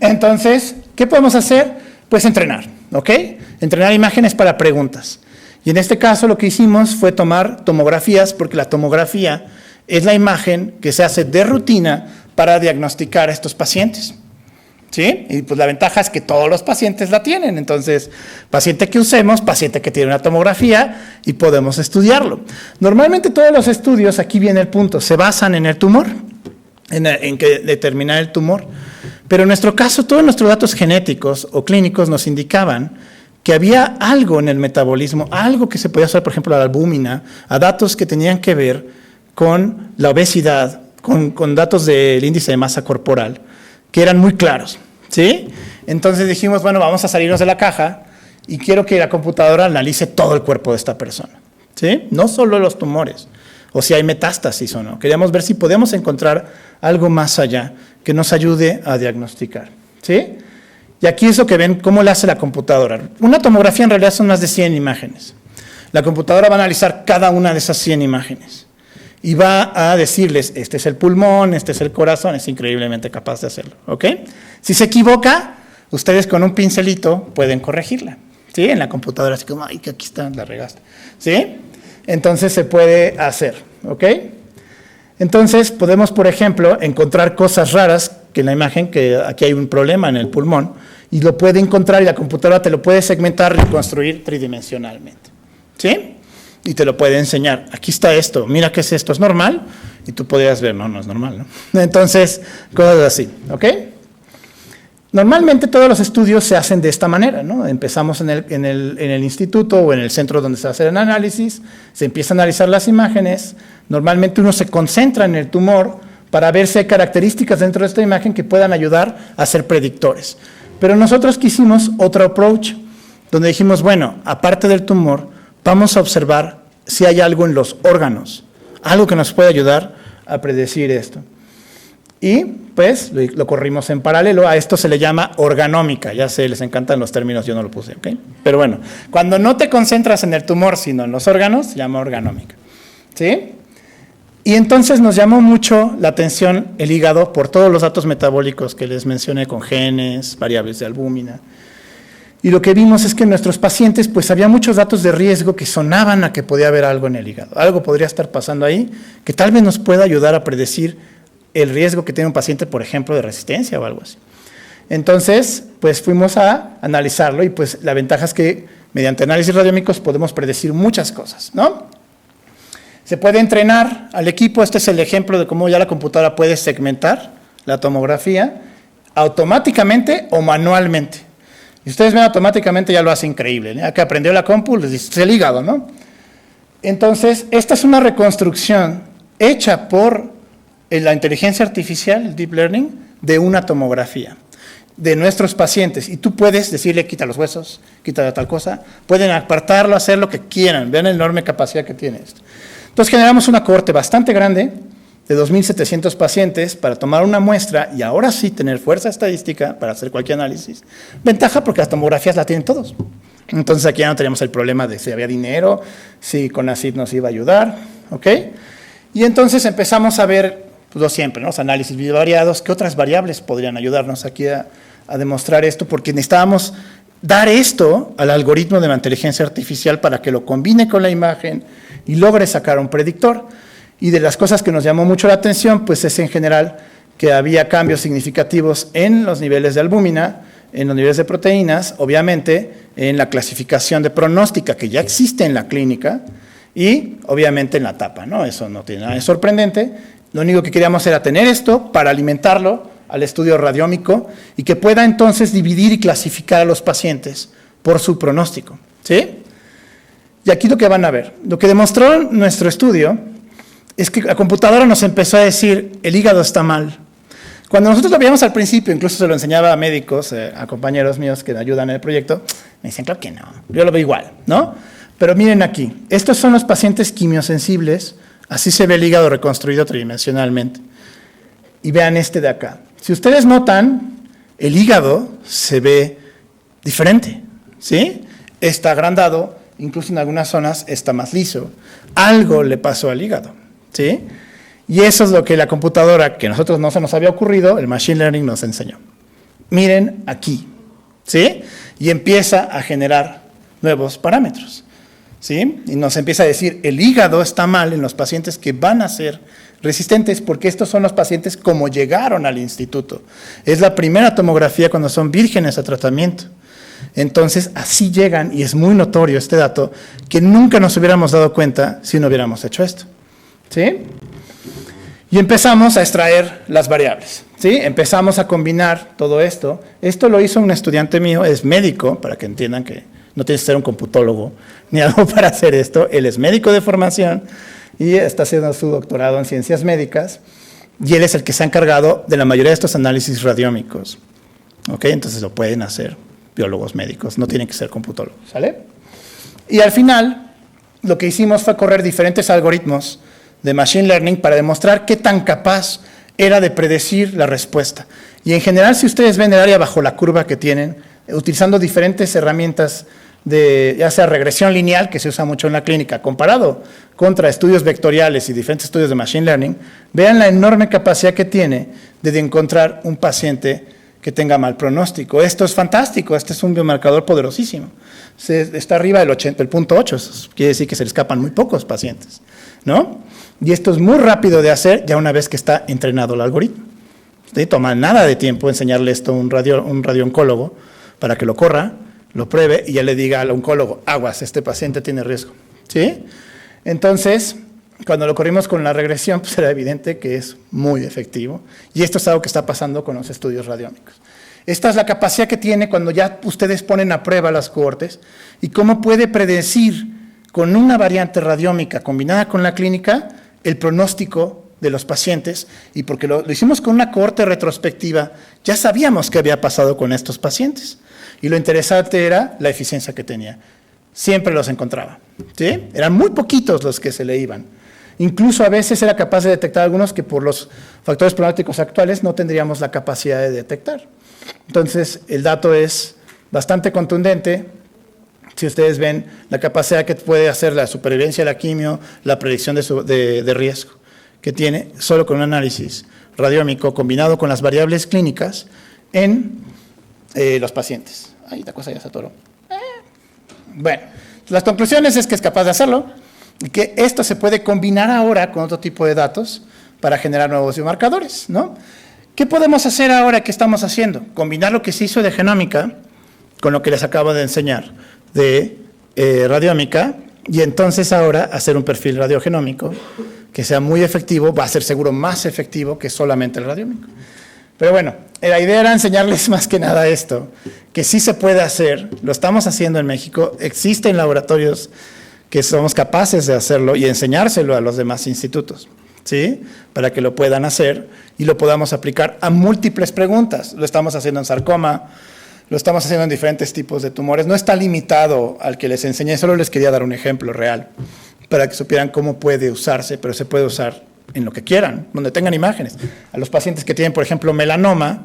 Speaker 2: Entonces, ¿qué podemos hacer? Pues entrenar, ¿ok? Entrenar imágenes para preguntas. Y en este caso lo que hicimos fue tomar tomografías, porque la tomografía es la imagen que se hace de rutina para diagnosticar a estos pacientes, ¿sí? Y pues la ventaja es que todos los pacientes la tienen. Entonces, paciente que usemos, paciente que tiene una tomografía y podemos estudiarlo. Normalmente todos los estudios, aquí viene el punto, se basan en el tumor, en que determinar el tumor. Pero en nuestro caso, todos nuestros datos genéticos o clínicos nos indicaban que había algo en el metabolismo, algo que se podía usar, por ejemplo, a la albúmina, a datos que tenían que ver con la obesidad, con datos del índice de masa corporal, que eran muy claros, ¿sí? Entonces dijimos, bueno, vamos a salirnos de la caja y quiero que la computadora analice todo el cuerpo de esta persona, ¿sí? No solo los tumores, o si hay metástasis o no. Queríamos ver si podemos encontrar algo más allá que nos ayude a diagnosticar, ¿sí? Y aquí es lo que ven, cómo lo hace la computadora. Una tomografía en realidad son más de 100 imágenes. La computadora va a analizar cada una de esas 100 imágenes y va a decirles, este es el pulmón, este es el corazón, es increíblemente capaz de hacerlo, ¿ok? Si se equivoca, ustedes con un pincelito pueden corregirla, ¿sí? En la computadora, así como, ay, que aquí está, la regaste, ¿sí? Entonces se puede hacer, ¿ok? Entonces podemos, por ejemplo, encontrar cosas raras que en la imagen, que aquí hay un problema en el pulmón, y lo puede encontrar y la computadora te lo puede segmentar y reconstruir tridimensionalmente, ¿sí? Y te lo puede enseñar. Aquí está esto, mira qué es esto, ¿es normal? Y tú podrías ver, no es normal, ¿no? Entonces, cosas así, ¿ok? Normalmente todos los estudios se hacen de esta manera, ¿no? Empezamos en el instituto o en el centro donde se hace el análisis, se empieza a analizar las imágenes, normalmente uno se concentra en el tumor para ver si hay características dentro de esta imagen que puedan ayudar a ser predictores. Pero nosotros quisimos otro approach, donde dijimos, bueno, aparte del tumor, vamos a observar si hay algo en los órganos, algo que nos puede ayudar a predecir esto. Y pues lo corrimos en paralelo, a esto se le llama organómica, ya sé, les encantan los términos, yo no lo puse, ¿ok? Pero bueno, cuando no te concentras en el tumor, sino en los órganos, se llama organómica, ¿sí? Y entonces nos llamó mucho la atención el hígado por todos los datos metabólicos que les mencioné con genes, variables de albúmina. Y lo que vimos es que en nuestros pacientes pues había muchos datos de riesgo que sonaban a que podía haber algo en el hígado. Algo podría estar pasando ahí que tal vez nos pueda ayudar a predecir el riesgo que tiene un paciente, por ejemplo, de resistencia o algo así. Entonces, pues fuimos a analizarlo y pues la ventaja es que mediante análisis radiómicos podemos predecir muchas cosas, ¿no? Se puede entrenar al equipo, este es el ejemplo de cómo ya la computadora puede segmentar la tomografía automáticamente o manualmente. Y ustedes ven automáticamente, ya lo hace increíble, ¿no? Ya que aprendió la compu, les dice, es el hígado, ¿no? Entonces, esta es una reconstrucción hecha por la inteligencia artificial, el deep learning, de una tomografía de nuestros pacientes. Y tú puedes decirle, quita los huesos, quita tal cosa, pueden apartarlo, hacer lo que quieran, vean la enorme capacidad que tiene esto. Entonces generamos una cohorte bastante grande de 2.700 pacientes para tomar una muestra y ahora sí tener fuerza estadística para hacer cualquier análisis. Ventaja porque las tomografías la tienen todos. Entonces aquí ya no teníamos el problema de si había dinero, si CONACYT nos iba a ayudar, ¿ok? Y entonces empezamos a ver, pues lo siempre, ¿no? Los análisis bivariados, ¿qué otras variables podrían ayudarnos aquí a demostrar esto? Porque necesitábamos dar esto al algoritmo de la inteligencia artificial para que lo combine con la imagen y logre sacar un predictor. Y de las cosas que nos llamó mucho la atención, pues es en general que había cambios significativos en los niveles de albúmina, en los niveles de proteínas, obviamente en la clasificación de pronóstica que ya existe en la clínica y obviamente en la tapa, ¿no? Eso no tiene nada de sorprendente. Lo único que queríamos era tener esto para alimentarlo al estudio radiómico y que pueda entonces dividir y clasificar a los pacientes por su pronóstico, ¿sí? Y aquí lo que van a ver, lo que demostró nuestro estudio es que la computadora nos empezó a decir, el hígado está mal. Cuando nosotros lo veíamos al principio, incluso se lo enseñaba a médicos, a compañeros míos que ayudan en el proyecto, me decían, claro que no, yo lo veo igual, ¿no? Pero miren aquí, estos son los pacientes quimiosensibles, así se ve el hígado reconstruido tridimensionalmente. Y vean este de acá. Si ustedes notan, el hígado se ve diferente, ¿sí? Está agrandado, incluso en algunas zonas está más liso. Algo le pasó al hígado, ¿sí? Y eso es lo que la computadora, que a nosotros no se nos había ocurrido, el Machine Learning nos enseñó. Miren aquí, ¿sí? Y empieza a generar nuevos parámetros, ¿sí? Y nos empieza a decir, el hígado está mal en los pacientes que van a ser resistentes, porque estos son los pacientes como llegaron al instituto. Es la primera tomografía cuando son vírgenes a tratamiento. Entonces, así llegan, y es muy notorio este dato, que nunca nos hubiéramos dado cuenta si no hubiéramos hecho esto, ¿sí? Y empezamos a extraer las variables, ¿sí? Empezamos a combinar todo esto. Esto lo hizo un estudiante mío, es médico, para que entiendan que No tienes que ser un computólogo ni algo para hacer esto. Él es médico de formación y está haciendo su doctorado en ciencias médicas. Y él es el que se ha encargado de la mayoría de estos análisis radiómicos. ¿Ok? Entonces lo pueden hacer biólogos médicos, no tienen que ser computólogos. ¿Sale? Y al final, lo que hicimos fue correr diferentes algoritmos de Machine Learning para demostrar qué tan capaz era de predecir la respuesta. Y en general, si ustedes ven el área bajo la curva que tienen, utilizando diferentes herramientas de ya sea regresión lineal, que se usa mucho en la clínica, comparado contra estudios vectoriales y diferentes estudios de Machine Learning, vean la enorme capacidad que tiene de encontrar un paciente que tenga mal pronóstico. Esto es fantástico, este es un biomarcador poderosísimo. Está arriba del 0.8, eso quiere decir que se le escapan muy pocos pacientes, ¿no? Y esto es muy rápido de hacer ya una vez que está entrenado el algoritmo. No toma nada de tiempo enseñarle esto a un radiooncólogo para que lo corra, lo pruebe y ya le diga al oncólogo, aguas, este paciente tiene riesgo, ¿sí? Entonces, cuando lo corrimos con la regresión, pues era evidente que es muy efectivo. Y esto es algo que está pasando con los estudios radiómicos. Esta es la capacidad que tiene cuando ya ustedes ponen a prueba las cohortes y cómo puede predecir con una variante radiómica combinada con la clínica el pronóstico de los pacientes. Y porque lo hicimos con una cohorte retrospectiva, ya sabíamos qué había pasado con estos pacientes. Y lo interesante era la eficiencia que tenía. Siempre los encontraba, ¿sí? Eran muy poquitos los que se le iban. Incluso a veces era capaz de detectar algunos que por los factores pronósticos actuales no tendríamos la capacidad de detectar. Entonces, el dato es bastante contundente. Si ustedes ven la capacidad que puede hacer la supervivencia de la quimio, la predicción de riesgo que tiene solo con un análisis radiómico combinado con las variables clínicas en los pacientes. Ahí la cosa ya se atoró. Bueno, las conclusiones es que es capaz de hacerlo y que esto se puede combinar ahora con otro tipo de datos para generar nuevos biomarcadores, ¿no? ¿Qué podemos hacer ahora que estamos haciendo? Combinar lo que se hizo de genómica con lo que les acabo de enseñar de radiómica y entonces ahora hacer un perfil radiogenómico que sea muy efectivo, va a ser seguro más efectivo que solamente el radiómico. Pero bueno, la idea era enseñarles más que nada esto, que sí se puede hacer, lo estamos haciendo en México, existen laboratorios que somos capaces de hacerlo y enseñárselo a los demás institutos, ¿sí? Para que lo puedan hacer y lo podamos aplicar a múltiples preguntas. Lo estamos haciendo en sarcoma, lo estamos haciendo en diferentes tipos de tumores. No está limitado al que les enseñé, solo les quería dar un ejemplo real para que supieran cómo puede usarse, pero se puede usar en lo que quieran, donde tengan imágenes. A los pacientes que tienen, por ejemplo, melanoma,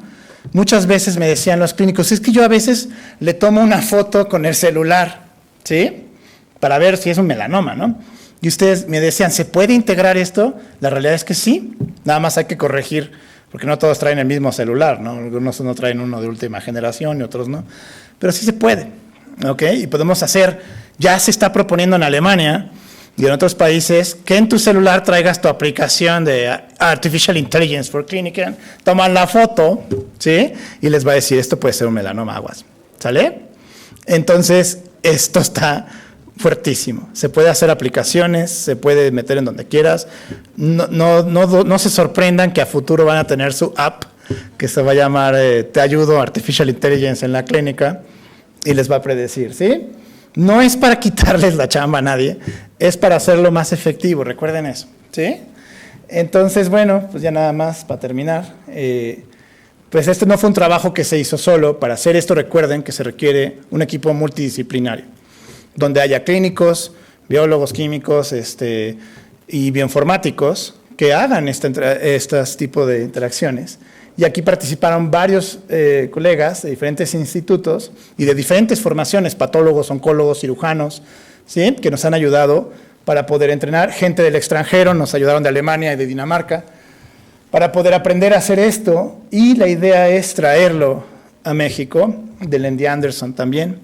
Speaker 2: muchas veces me decían los clínicos, es que yo a veces le tomo una foto con el celular, ¿sí? Para ver si es un melanoma, ¿no? Y ustedes me decían, ¿se puede integrar esto? La realidad es que sí, nada más hay que corregir, porque no todos traen el mismo celular, ¿no? Algunos no traen uno de última generación y otros no, pero sí se puede, ¿ok? Y podemos hacer, ya se está proponiendo en Alemania y en otros países, que en tu celular traigas tu aplicación de Artificial Intelligence for Clinical, toman la foto, ¿sí? Y les va a decir, esto puede ser un melanoma, aguas, ¿sale? Entonces, esto está fuertísimo. Se puede hacer aplicaciones, se puede meter en donde quieras. No se sorprendan que a futuro van a tener su app, que se va a llamar Te ayudo Artificial Intelligence en la clínica, y les va a predecir, ¿sí? No es para quitarles la chamba a nadie, es para hacerlo más efectivo, recuerden eso, ¿sí? Entonces, bueno, pues ya nada más para terminar. Pues este no fue un trabajo que se hizo solo. Para hacer esto, recuerden que se requiere un equipo multidisciplinario, donde haya clínicos, biólogos, químicos y bioinformáticos que hagan estos tipos de interacciones. Y aquí participaron varios colegas de diferentes institutos y de diferentes formaciones, patólogos, oncólogos, cirujanos, ¿sí? Que nos han ayudado para poder entrenar. Gente del extranjero, nos ayudaron de Alemania y de Dinamarca, para poder aprender a hacer esto. Y la idea es traerlo a México, del MD Anderson también.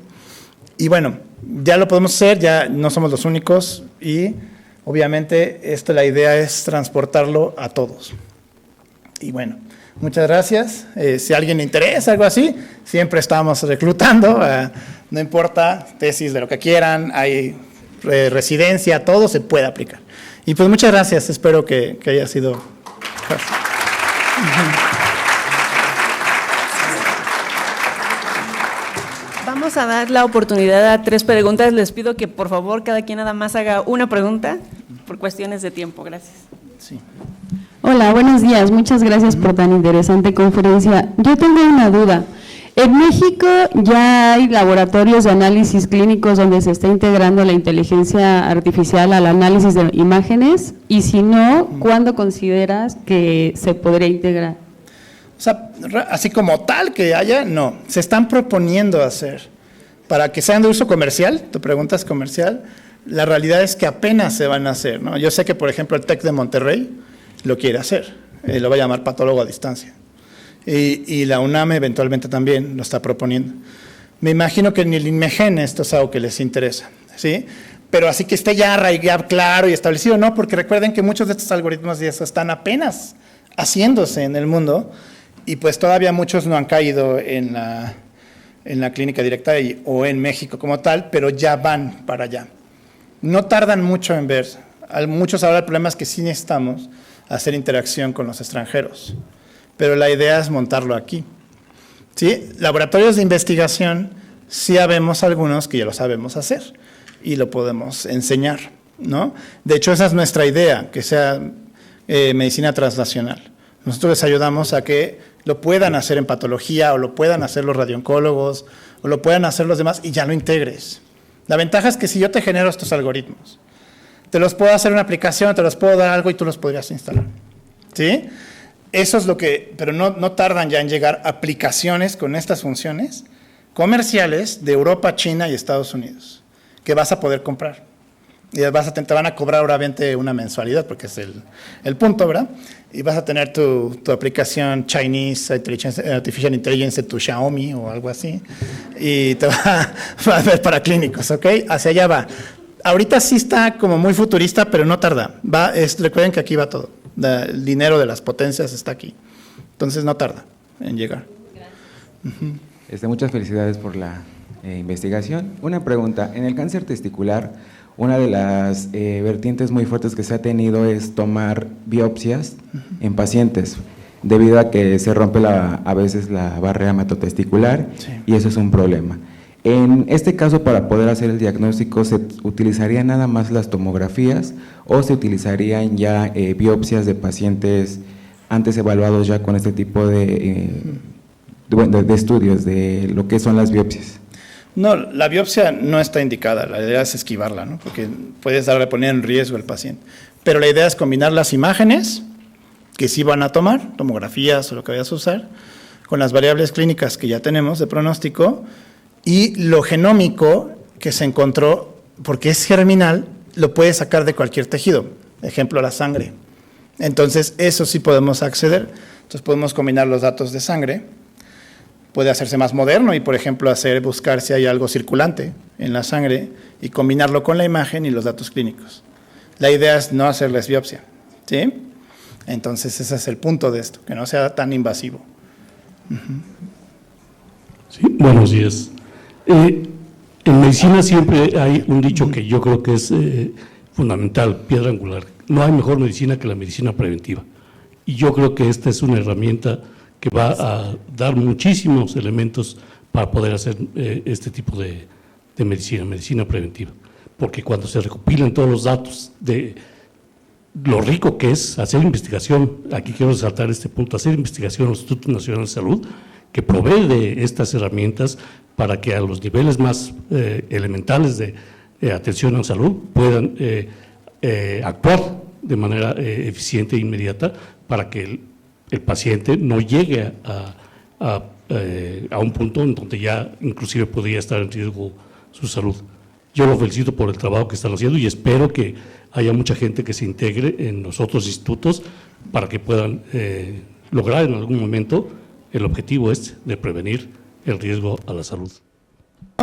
Speaker 2: Y bueno, ya lo podemos hacer, ya no somos los únicos y obviamente la idea es transportarlo a todos. Y bueno, muchas gracias. Si a alguien le interesa algo así, siempre estamos reclutando, no importa, tesis de lo que quieran, hay residencia, todo se puede aplicar. Y pues muchas gracias, espero que haya sido fácil.
Speaker 1: Vamos a dar la oportunidad a 3 preguntas. Les pido que por favor cada quien nada más haga una pregunta por cuestiones de tiempo. Gracias.
Speaker 2: Sí.
Speaker 3: Hola, buenos días. Muchas gracias por tan interesante conferencia. Yo tengo una duda. En México ya hay laboratorios de análisis clínicos donde se está integrando la inteligencia artificial al análisis de imágenes, y si no, ¿cuándo consideras que se podría integrar?
Speaker 2: O sea, así como tal que haya, no. Se están proponiendo hacer. Para que sean de uso comercial, tu pregunta es comercial, la realidad es que apenas se van a hacer, ¿no? Yo sé que, por ejemplo, el TEC de Monterrey lo quiere hacer, lo va a llamar patólogo a distancia. Y la UNAM eventualmente también lo está proponiendo. Me imagino que en el INMEGEN esto es algo que les interesa, ¿sí? Pero así que esté ya arraigado, claro y establecido, no, porque recuerden que muchos de estos algoritmos y eso están apenas haciéndose en el mundo, y pues todavía muchos no han caído en la clínica directa o en México como tal, pero ya van para allá. No tardan mucho en ver. Muchos ahora el problema es que sí necesitamos hacer interacción con los extranjeros, pero la idea es montarlo aquí. ¿Sí? Laboratorios de investigación, sí habemos algunos que ya lo sabemos hacer y lo podemos enseñar, ¿no? De hecho, esa es nuestra idea, que sea medicina translacional. Nosotros les ayudamos a que lo puedan hacer en patología, o lo puedan hacer los radiooncólogos, o lo puedan hacer los demás, y ya lo integres. La ventaja es que si yo te genero estos algoritmos, te los puedo hacer una aplicación, te los puedo dar algo y tú los podrías instalar, ¿sí? Eso es lo que, pero no tardan ya en llegar aplicaciones con estas funciones comerciales de Europa, China y Estados Unidos, que vas a poder comprar. Y te van a cobrar obviamente una mensualidad, porque es el punto, ¿verdad? Y vas a tener tu aplicación Chinese Artificial Intelligence, tu Xiaomi o algo así, y te va a ver para clínicos, ¿ok? Hacia allá va. Ahorita sí está como muy futurista, pero no tarda. Recuerden que aquí va todo. El dinero de las potencias está aquí. Entonces no tarda en llegar.
Speaker 4: Gracias. Muchas felicidades por la investigación. Una pregunta. En el cáncer testicular, una de las vertientes muy fuertes que se ha tenido es tomar biopsias en pacientes, debido a que se rompe a veces la barrera hematotesticular, sí, y eso es un problema. En este caso, para poder hacer el diagnóstico, ¿se utilizarían nada más las tomografías o se utilizarían ya biopsias de pacientes antes evaluados ya con este tipo de estudios de lo que son las biopsias?
Speaker 2: No, la biopsia no está indicada, la idea es esquivarla, ¿no? Porque puedes poner en riesgo al paciente. Pero la idea es combinar las imágenes que sí van a tomar, tomografías o lo que vayas a usar, con las variables clínicas que ya tenemos de pronóstico, y lo genómico que se encontró, porque es germinal, lo puedes sacar de cualquier tejido, ejemplo la sangre. Entonces eso sí podemos acceder. Entonces podemos combinar los datos de sangre, puede hacerse más moderno y por ejemplo buscar si hay algo circulante en la sangre y combinarlo con la imagen y los datos clínicos. La idea es no hacerles biopsia, ¿sí? Entonces ese es el punto de esto, que no sea tan invasivo.
Speaker 5: Sí, buenos días. En medicina siempre hay un dicho que yo creo que es fundamental, piedra angular. No hay mejor medicina que la medicina preventiva. Y yo creo que esta es una herramienta que va a dar muchísimos elementos para poder hacer este tipo de medicina preventiva. Porque cuando se recopilan todos los datos de lo rico que es hacer investigación, aquí quiero resaltar este punto, hacer investigación en el Instituto Nacional de Salud, que provee de estas herramientas para que a los niveles más elementales de atención a salud puedan actuar de manera eficiente e inmediata para que el paciente no llegue a un punto en donde ya inclusive podría estar en riesgo su salud. Yo lo felicito por el trabajo que están haciendo y espero que haya mucha gente que se integre en los otros institutos para que puedan lograr en algún momento el objetivo de prevenir el riesgo a la salud.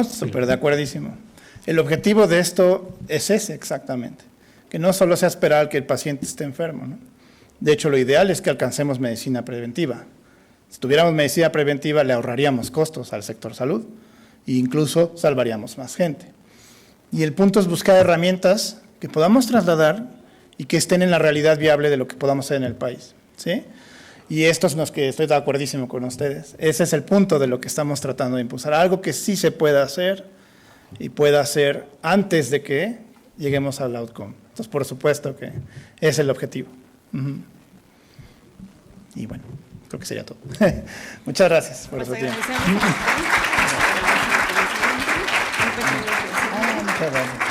Speaker 2: Súper de acuerdísimo. El objetivo de esto es ese exactamente, que no solo sea esperar que el paciente esté enfermo, ¿no? De hecho, lo ideal es que alcancemos medicina preventiva. Si tuviéramos medicina preventiva, le ahorraríamos costos al sector salud e incluso salvaríamos más gente. Y el punto es buscar herramientas que podamos trasladar y que estén en la realidad viable de lo que podamos hacer en el país, ¿sí? Y esto es lo que estoy de acuerdísimo con ustedes. Ese es el punto de lo que estamos tratando de impulsar. Algo que sí se pueda hacer y pueda hacer antes de que lleguemos al outcome. Entonces, por supuesto que es el objetivo. Y bueno, creo que sería todo. Muchas gracias por su tiempo.
Speaker 1: Agradecemos.
Speaker 2: Muchas gracias.